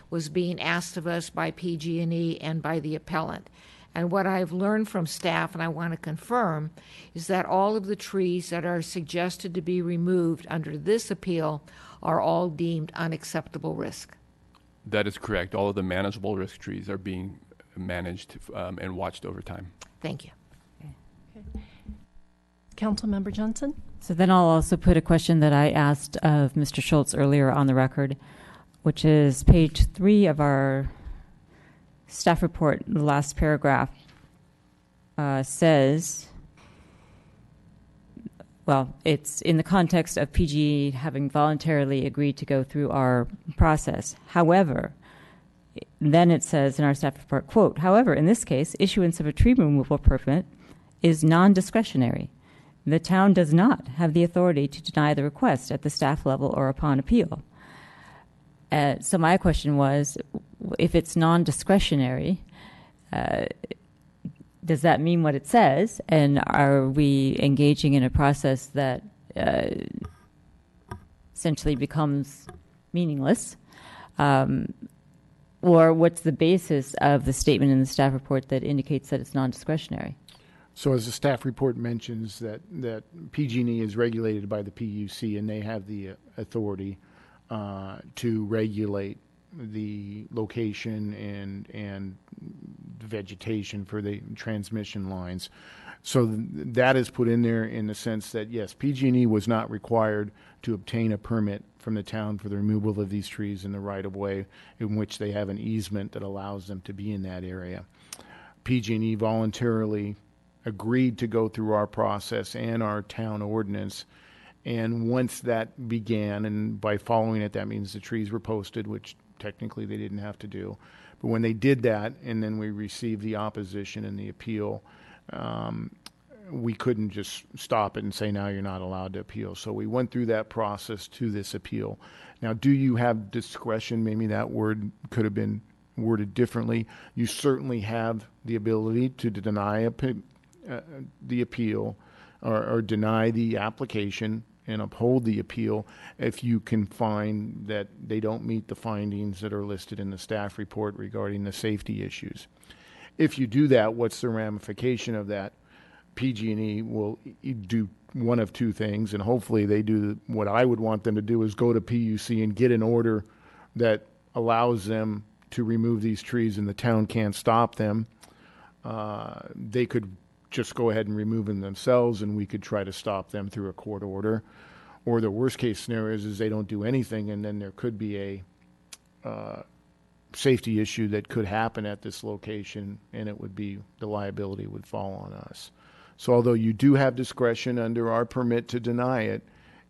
was being asked of us by PG&E and by the appellant. And what I've learned from staff, and I want to confirm, is that all of the trees that are suggested to be removed under this appeal are all deemed unacceptable risk. That is correct. All of the manageable risk trees are being managed and watched over time. Thank you. Councilmember Johnson? So then I'll also put a question that I asked of Mr. Schultz earlier on the record, which is page 3 of our staff report. The last paragraph says, well, it's in the context of PG having voluntarily agreed to go through our process. However, then it says in our staff report, quote, however, in this case, issuance of a tree removal permit is non-discretionary. The town does not have the authority to deny the request at the staff level or upon appeal. So my question was, if it's non-discretionary, does that mean what it says? And are we engaging in a process that essentially becomes meaningless? Or what's the basis of the statement in the staff report that indicates that it's non-discretionary? So as the staff report mentions that PG&E is regulated by the PUC and they have the authority to regulate the location and vegetation for the transmission lines. So that is put in there in the sense that, yes, PG&E was not required to obtain a permit from the town for the removal of these trees in the right-of-way in which they have an easement that allows them to be in that area. PG&E voluntarily agreed to go through our process and our town ordinance. And once that began, and by following it, that means the trees were posted, which technically they didn't have to do. But when they did that, and then we received the opposition and the appeal, we couldn't just stop it and say, now you're not allowed to appeal. So we went through that process to this appeal. Now, do you have discretion? Maybe that word could have been worded differently. You certainly have the ability to deny the appeal or deny the application and uphold the appeal if you can find that they don't meet the findings that are listed in the staff report regarding the safety issues. If you do that, what's the ramification of that? PG&E will do one of two things, and hopefully they do what I would want them to do, is go to PUC and get an order that allows them to remove these trees, and the town can't stop them. They could just go ahead and remove them themselves, and we could try to stop them through a court order. Or the worst case scenario is they don't do anything, and then there could be a safety issue that could happen at this location, and it would be, the liability would fall on us. So although you do have discretion under our permit to deny it,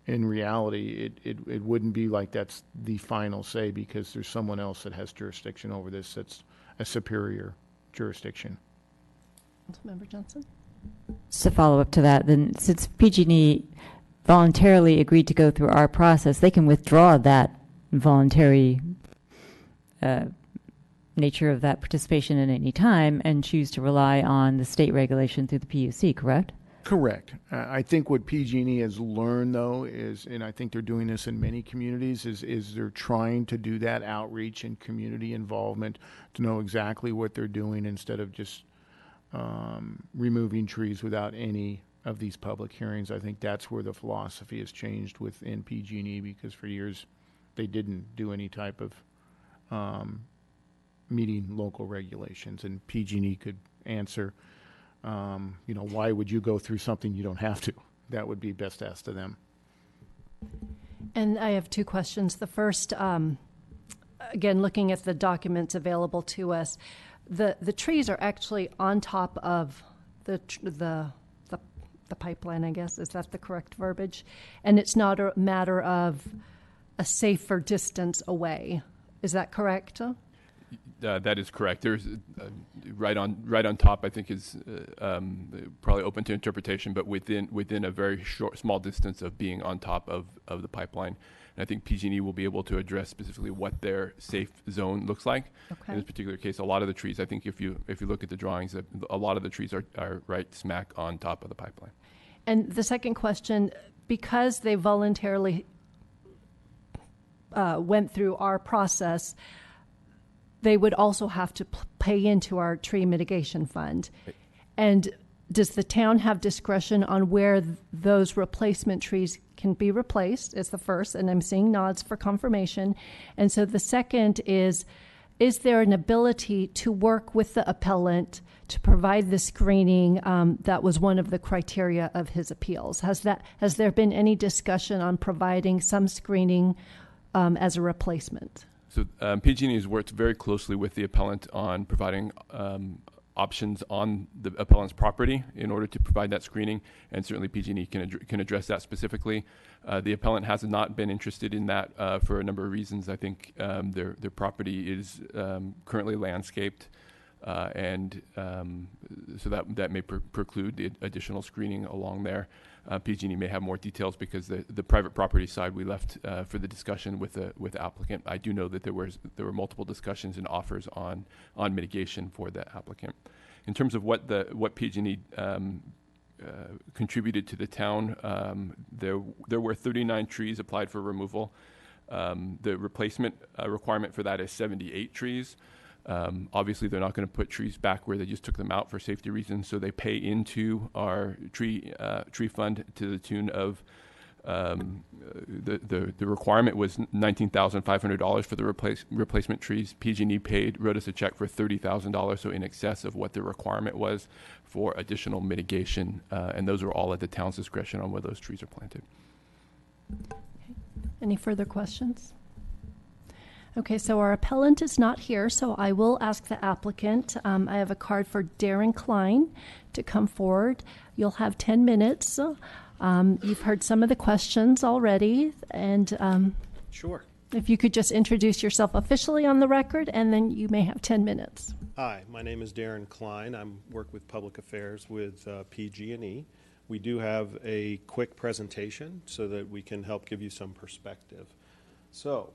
in reality, it wouldn't be like that's the final say, because there's someone else that has jurisdiction over this that's a superior jurisdiction. Councilmember Johnson? Just a follow-up to that, then, since PG&E voluntarily agreed to go through our process, they can withdraw that voluntary nature of that participation at any time and choose to rely on the state regulation through the PUC, correct? Correct. I think what PG&E has learned, though, is, and I think they're doing this in many communities, is they're trying to do that outreach and community involvement to know exactly what they're doing, instead of just removing trees without any of these public hearings. I think that's where the philosophy has changed within PG&E, because for years they didn't do any type of meeting local regulations, and PG&E could answer, why would you go through something you don't have to? That would be best asked to them. And I have two questions. The first, again, looking at the documents available to us, the trees are actually on top of the pipeline, I guess. Is that the correct verbiage? And it's not a matter of a safer distance away. Is that correct? That is correct. There's right on top, I think, is probably open to interpretation, but within a very small distance of being on top of the pipeline. And I think PG&E will be able to address specifically what their safe zone looks like. Okay. In this particular case, a lot of the trees, I think if you look at the drawings, a lot of the trees are right smack on top of the pipeline. And the second question, because they voluntarily went through our process, they would also have to pay into our tree mitigation fund. And does the town have discretion on where those replacement trees can be replaced? Is the first, and I'm seeing nods for confirmation. And so the second is there an ability to work with the appellant to provide the screening that was one of the criteria of his appeals? Has there been any discussion on providing some screening as a replacement? So PG&E has worked very closely with the appellant on providing options on the appellant's property in order to provide that screening, and certainly PG&E can address that specifically. The appellant has not been interested in that for a number of reasons. I think their property is currently landscaped, and so that may preclude the additional screening along there. PG&E may have more details, because the private property side we left for the discussion with the applicant. I do know that there were multiple discussions and offers on mitigation for the applicant. In terms of what PG&E contributed to the town, there were 39 trees applied for removal. The replacement requirement for that is 78 trees. Obviously, they're not going to put trees back where they just took them out for safety reasons, so they pay into our tree fund to the tune of the requirement was $19,500 for the replacement trees. PG&E wrote us a check for $30,000, so in excess of what the requirement was for additional mitigation, and those are all at the town's discretion on where those trees are planted. Okay. Any further questions? Okay, so our appellant is not here, so I will ask the applicant. I have a card for Darren Klein to come forward. You'll have 10 minutes. You've heard some of the questions already, and Sure. If you could just introduce yourself officially on the record, and then you may have 10 minutes. Hi, my name is Darren Klein. I work with Public Affairs with PG&E. We do have a quick presentation so that we can help give you some perspective. So,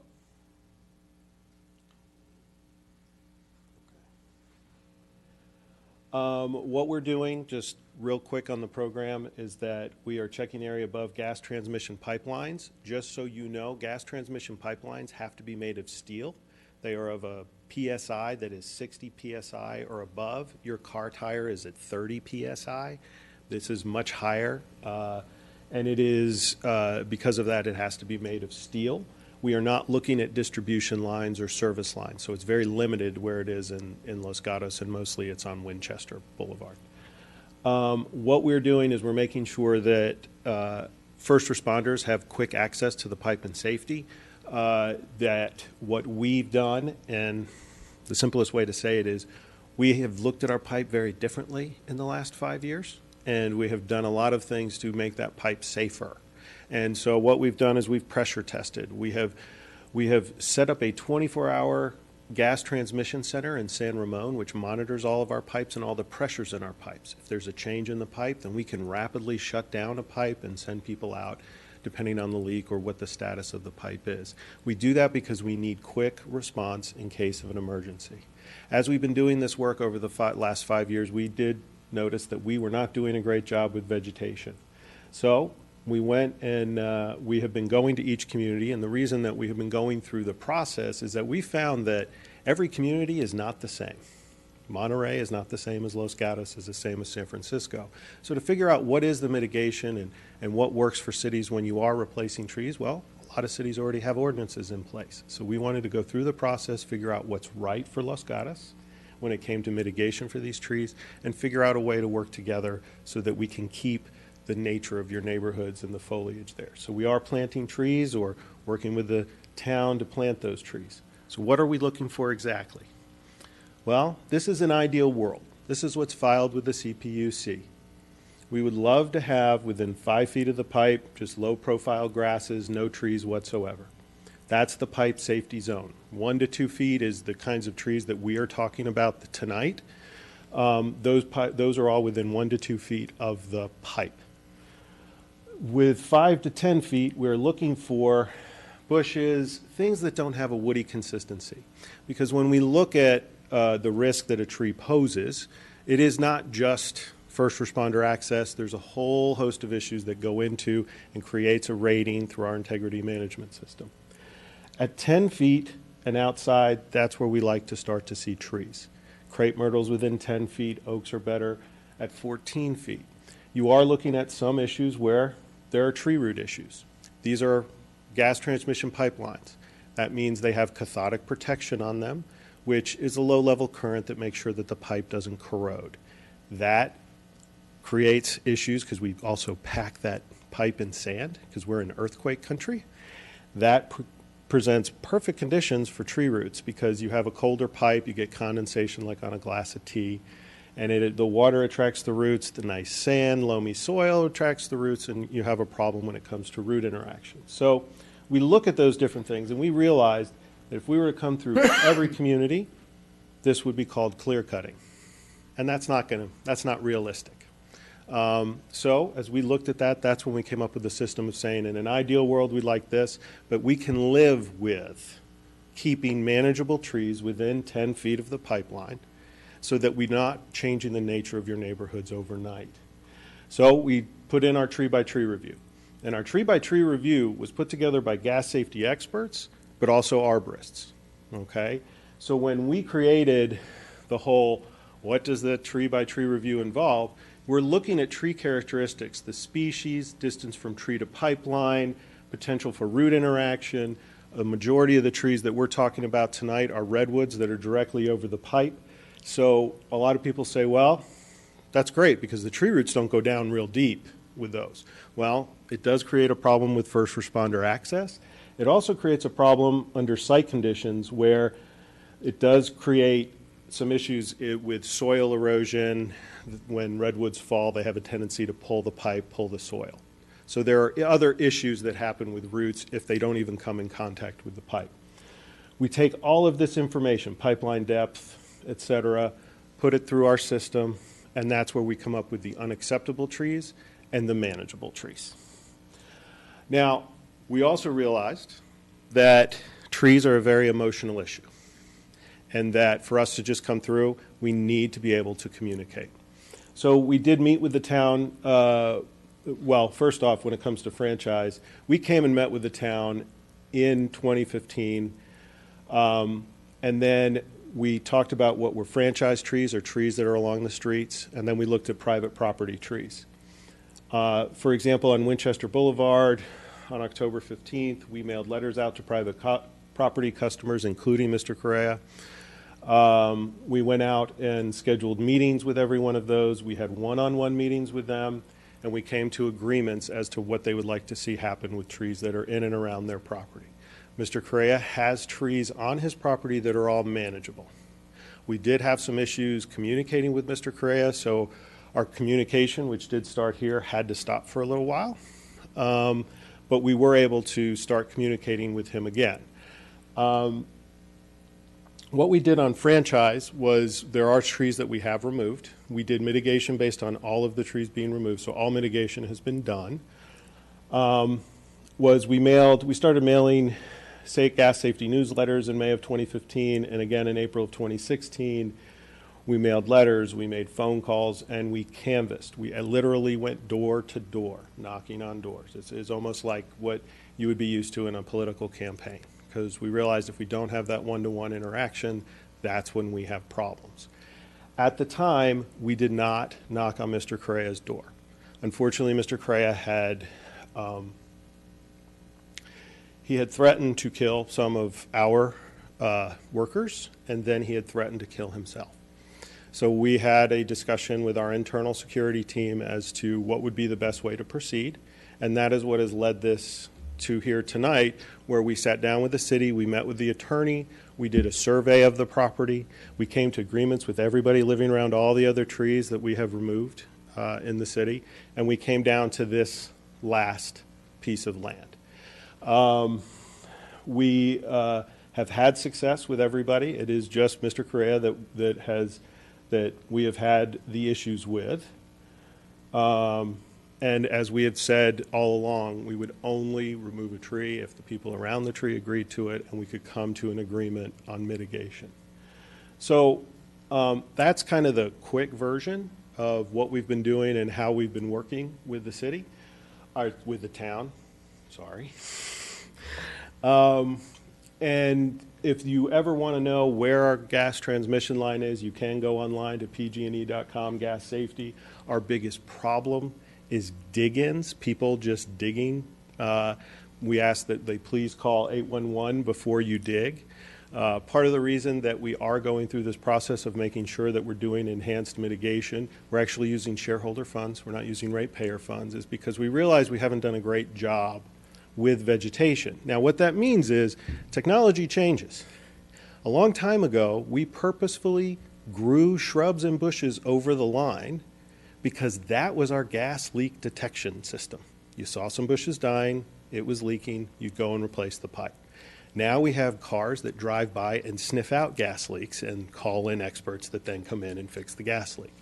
what we're doing, just real quick on the program, is that we are checking area above gas transmission pipelines. Just so you know, gas transmission pipelines have to be made of steel. They are of a PSI that is 60 PSI or above. Your car tire is at 30 PSI. This is much higher, and it is, because of that, it has to be made of steel. We are not looking at distribution lines or service lines, so it's very limited where it is in Los Gatos, and mostly it's on Winchester Boulevard. What we're doing is we're making sure that first responders have quick access to the pipe and safety, that what we've done, and the simplest way to say it is, we have looked at our pipe very differently in the last 5 years, and we have done a lot of things to make that pipe safer. And so what we've done is we've pressure tested. We have set up a 24-hour gas transmission center in San Ramon, which monitors all of our pipes and all the pressures in our pipes. If there's a change in the pipe, then we can rapidly shut down a pipe and send people out, depending on the leak or what the status of the pipe is. We do that because we need quick response in case of an emergency. As we've been doing this work over the last 5 years, we did notice that we were not doing a great job with vegetation. So we went and we have been going to each community, and the reason that we have been going through the process is that we found that every community is not the same. Monterey is not the same as Los Gatos, is the same as San Francisco. So to figure out what is the mitigation and what works for cities when you are replacing trees, well, a lot of cities already have ordinances in place. So we wanted to go through the process, figure out what's right for Los Gatos when it came to mitigation for these trees, and figure out a way to work together so that we can keep the nature of your neighborhoods and the foliage there. So we are planting trees or working with the town to plant those trees. So what are we looking for exactly? Well, this is an ideal world. This is what's filed with the CPUC. We would love to have within 5 feet of the pipe just low profile grasses, no trees whatsoever. That's the pipe safety zone. 1 to 2 feet is the kinds of trees that we are talking about tonight. Those are all within 1 to 2 feet of the pipe. With 5 to 10 feet, we're looking for bushes, things that don't have a woody consistency. Because when we look at the risk that a tree poses, it is not just first responder access. There's a whole host of issues that go into and creates a rating through our integrity management system. At 10 feet and outside, that's where we like to start to see trees. Crepe myrtles within 10 feet, oaks are better at 14 feet. You are looking at some issues where there are tree root issues. These are gas transmission pipelines. That means they have cathodic protection on them, which is a low-level current that makes sure that the pipe doesn't corrode. That creates issues because we also pack that pipe in sand because we're in earthquake country. That presents perfect conditions for tree roots because you have a colder pipe, you get condensation like on a glass of tea, and the water attracts the roots, the nice sand, loamy soil attracts the roots, and you have a problem when it comes to root interaction. So we look at those different things, and we realized that if we were to come through every community, this would be called clear cutting. And that's not realistic. So as we looked at that, that's when we came up with the system of saying, in an ideal world, we'd like this, but we can live with keeping manageable trees within 10 feet of the pipeline so that we're not changing the nature of your neighborhoods overnight. So we put in our tree-by-tree review. And our tree-by-tree review was put together by gas safety experts, but also arborists, okay? So when we created the whole, what does the tree-by-tree review involve, we're looking at tree characteristics, the species, distance from tree to pipeline, potential for root interaction. A majority of the trees that we're talking about tonight are redwoods that are directly over the pipe. So a lot of people say, well, that's great because the tree roots don't go down real deep with those. Well, it does create a problem with first responder access. It also creates a problem under site conditions where it does create some issues with soil erosion. When redwoods fall, they have a tendency to pull the pipe, pull the soil. So there are other issues that happen with roots if they don't even come in contact with the pipe. We take all of this information, pipeline depth, et cetera, put it through our system, and that's where we come up with the unacceptable trees and the manageable trees. Now, we also realized that trees are a very emotional issue, and that for us to just come through, we need to be able to communicate. So we did meet with the town. Well, first off, when it comes to franchise, we came and met with the town in 2015, and then we talked about what were franchise trees, or trees that are along the streets, and then we looked at private property trees. For example, on Winchester Boulevard, on October 15th, we mailed letters out to private property customers, including Mr. Correa. We went out and scheduled meetings with every one of those. We had one-on-one meetings with them, and we came to agreements as to what they would like to see happen with trees that are in and around their property. Mr. Correa has trees on his property that are all manageable. We did have some issues communicating with Mr. Correa, so our communication, which did start here, had to stop for a little while. But we were able to start communicating with him again. What we did on franchise was there are trees that we have removed. We did mitigation based on all of the trees being removed, so all mitigation has been done. We started mailing gas safety newsletters in May of 2015, and again in April of 2016. We mailed letters, we made phone calls, and we canvassed. We literally went door to door, knocking on doors. It's almost like what you would be used to in a political campaign, because we realized if we don't have that one-to-one interaction, that's when we have problems. At the time, we did not knock on Mr. Correa's door. Unfortunately, Mr. Correa had threatened to kill some of our workers, and then he had threatened to kill himself. So we had a discussion with our internal security team as to what would be the best way to proceed, and that is what has led this to here tonight, where we sat down with the city, we met with the attorney, we did a survey of the property, we came to agreements with everybody living around all the other trees that we have removed in the city, and we came down to this last piece of land. We have had success with everybody. It is just Mr. Correa that we have had the issues with. And as we had said all along, we would only remove a tree if the people around the tree agreed to it and we could come to an agreement on mitigation. So that's kind of the quick version of what we've been doing and how we've been working with the city, or with the town, sorry. And if you ever want to know where our gas transmission line is, you can go online to pg&e.com, gas safety. Our biggest problem is dig-ins, people just digging. We ask that they please call 811 before you dig. Part of the reason that we are going through this process of making sure that we're doing enhanced mitigation, we're actually using shareholder funds, we're not using ratepayer funds, is because we realize we haven't done a great job with vegetation. Now, what that means is technology changes. A long time ago, we purposefully grew shrubs and bushes over the line because that was our gas leak detection system. You saw some bushes dying, it was leaking, you'd go and replace the pipe. Now we have cars that drive by and sniff out gas leaks and call in experts that then come in and fix the gas leak.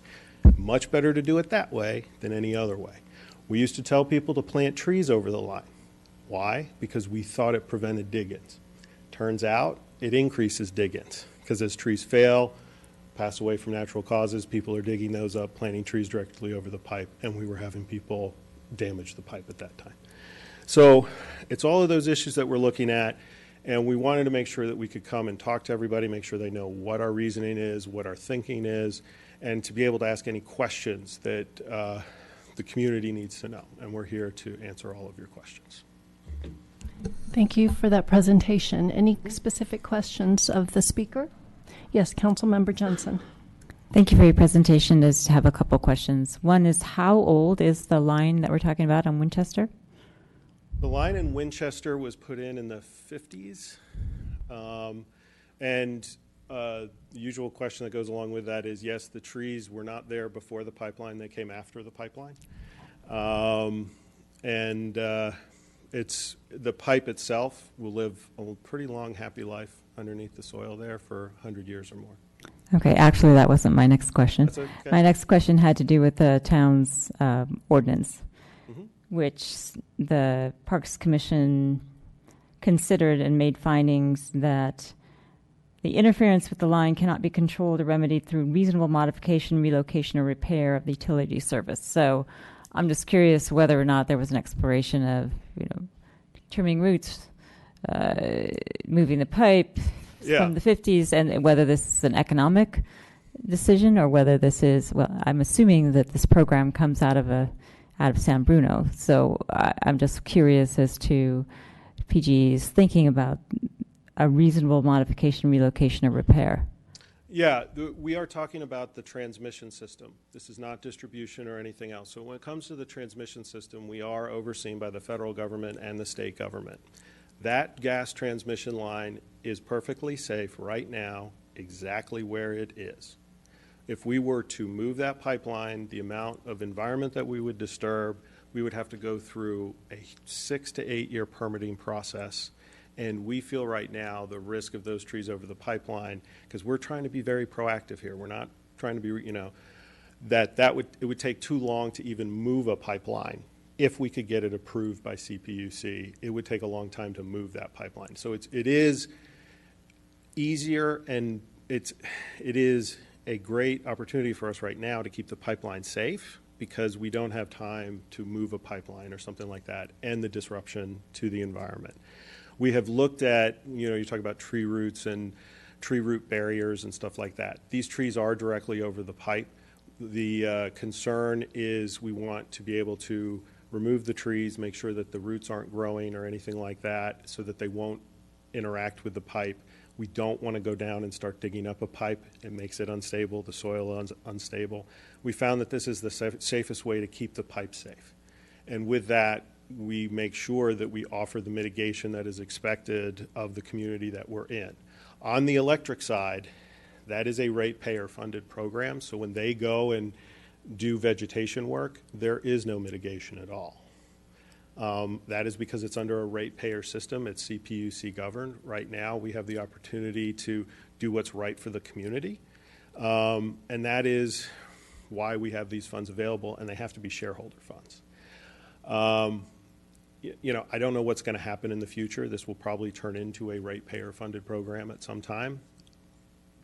Much better to do it that way than any other way. We used to tell people to plant trees over the line. Why? Because we thought it prevented dig-ins. Turns out it increases dig-ins, because as trees fail, pass away from natural causes, people are digging those up, planting trees directly over the pipe, and we were having people damage the pipe at that time. So it's all of those issues that we're looking at, and we wanted to make sure that we could come and talk to everybody, make sure they know what our reasoning is, what our thinking is, and to be able to ask any questions that the community needs to know. And we're here to answer all of your questions. Thank you for that presentation. Any specific questions of the speaker? Yes, Councilmember Jensen. Thank you for your presentation. I just have a couple questions. One is, how old is the line that we're talking about on Winchester? The line in Winchester was put in the 50s. The usual question that goes along with that is, yes, the trees were not there before the pipeline. They came after the pipeline. And it's the pipe itself will live a pretty long, happy life underneath the soil there for 100 years or more. Okay, actually, that wasn't my next question. That's okay. My next question had to do with the town's ordinance, Mhm. which the Parks Commission considered and made findings that the interference with the line cannot be controlled or remedied through reasonable modification, relocation, or repair of the utility service. So I'm just curious whether or not there was an exploration of, trimming roots, moving the pipe from the 50s, and whether this is an economic decision or whether this is, well, I'm assuming that this program comes out of San Bruno. So I'm just curious as to PG's thinking about a reasonable modification, relocation, or repair. Yeah, we are talking about the transmission system. This is not distribution or anything else. So when it comes to the transmission system, we are overseen by the federal government and the state government. That gas transmission line is perfectly safe right now, exactly where it is. If we were to move that pipeline, the amount of environment that we would disturb, we would have to go through a 6 to 8 year permitting process. And we feel right now the risk of those trees over the pipeline, because we're trying to be very proactive here. We're not trying to be, it would take too long to even move a pipeline. If we could get it approved by CPUC, it would take a long time to move that pipeline. So it is easier, and it is a great opportunity for us right now to keep the pipeline safe, because we don't have time to move a pipeline or something like that, and the disruption to the environment. We have looked at, you talk about tree roots and tree root barriers and stuff like that. These trees are directly over the pipe. The concern is we want to be able to remove the trees, make sure that the roots aren't growing or anything like that, so that they won't interact with the pipe. We don't want to go down and start digging up a pipe. It makes it unstable, the soil unstable. We found that this is the safest way to keep the pipe safe. And with that, we make sure that we offer the mitigation that is expected of the community that we're in. On the electric side, that is a ratepayer funded program. So when they go and do vegetation work, there is no mitigation at all. That is because it's under a ratepayer system. It's CPUC governed. Right now, we have the opportunity to do what's right for the community. And that is why we have these funds available, and they have to be shareholder funds. I don't know what's going to happen in the future. This will probably turn into a ratepayer funded program at some time.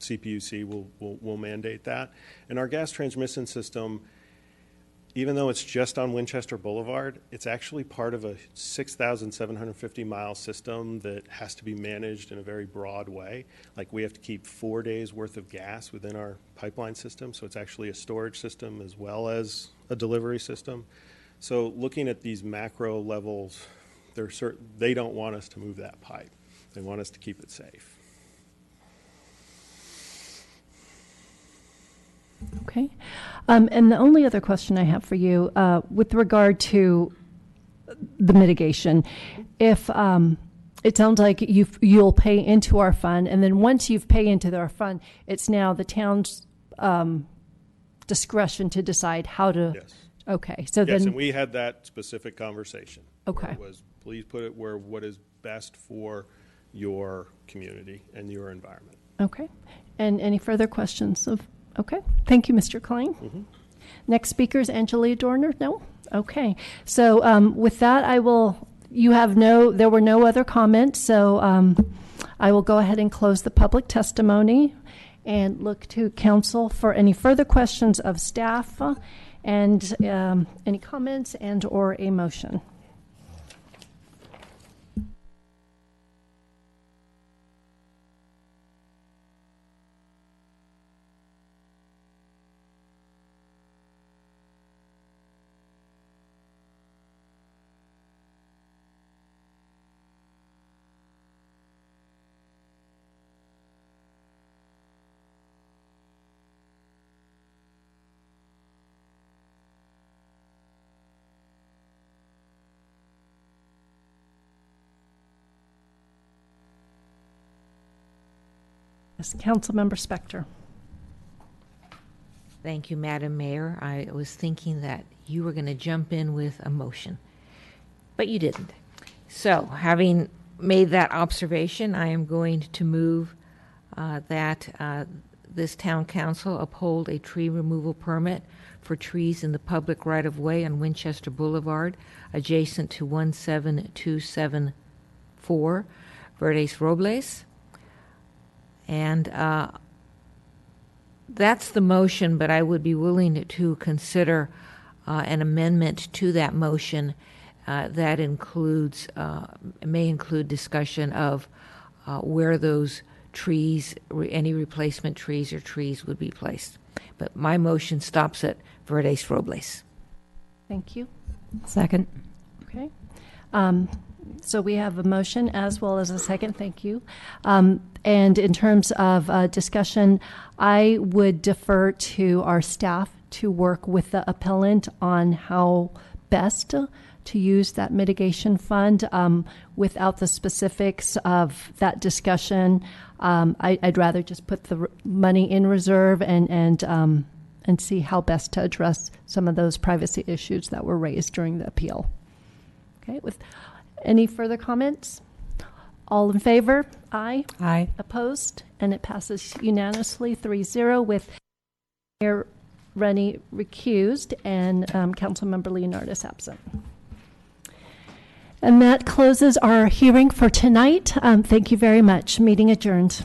CPUC will mandate that. And our gas transmission system, even though it's just on Winchester Boulevard, it's actually part of a 6,750 mile system that has to be managed in a very broad way. Like, we have to keep 4 days worth of gas within our pipeline system. So it's actually a storage system as well as a delivery system. So looking at these macro levels, they don't want us to move that pipe. They want us to keep it safe. Okay. And the only other question I have for you, with regard to the mitigation, if it sounds like you'll pay into our fund, and then once you've paid into our fund, it's now the town's discretion to decide how to. Yes. Okay. So yes, then. And we had that specific conversation. Okay. It was, please put it where what is best for your community and your environment. Okay. And any further questions of? Okay. Thank you, Mr. Klein. Mm-hmm. Next speaker is Angelia Dorner. No? Okay. So with that, there were no other comments, so I will go ahead and close the public testimony and look to council for any further questions of staff and any comments and or a motion. Councilmember Spector. Thank you, Madam Mayor. I was thinking that you were going to jump in with a motion. But you didn't. So, having made that observation, I am going to move that this town council uphold a tree removal permit for trees in the public right-of-way on Winchester Boulevard, adjacent to 17274 Verdes Robles. And that's the motion, but I would be willing to consider an amendment to that motion that includes, may include discussion of where those trees, any replacement trees or trees would be placed. But my motion stops at Verdes Robles. Thank you. Second. Okay. So we have a motion as well as a second. Thank you. And in terms of discussion, I would defer to our staff to work with the appellant on how best to use that mitigation fund. Without the specifics of that discussion, I'd rather just put the money in reserve and see how best to address some of those privacy issues that were raised during the appeal. Okay, with any further comments? All in favor? Aye. Aye. Opposed? And it passes unanimously 3-0 with Mayor Rennie recused and Councilmember Leonardis absent. And that closes our hearing for tonight. Thank you very much. Meeting adjourned.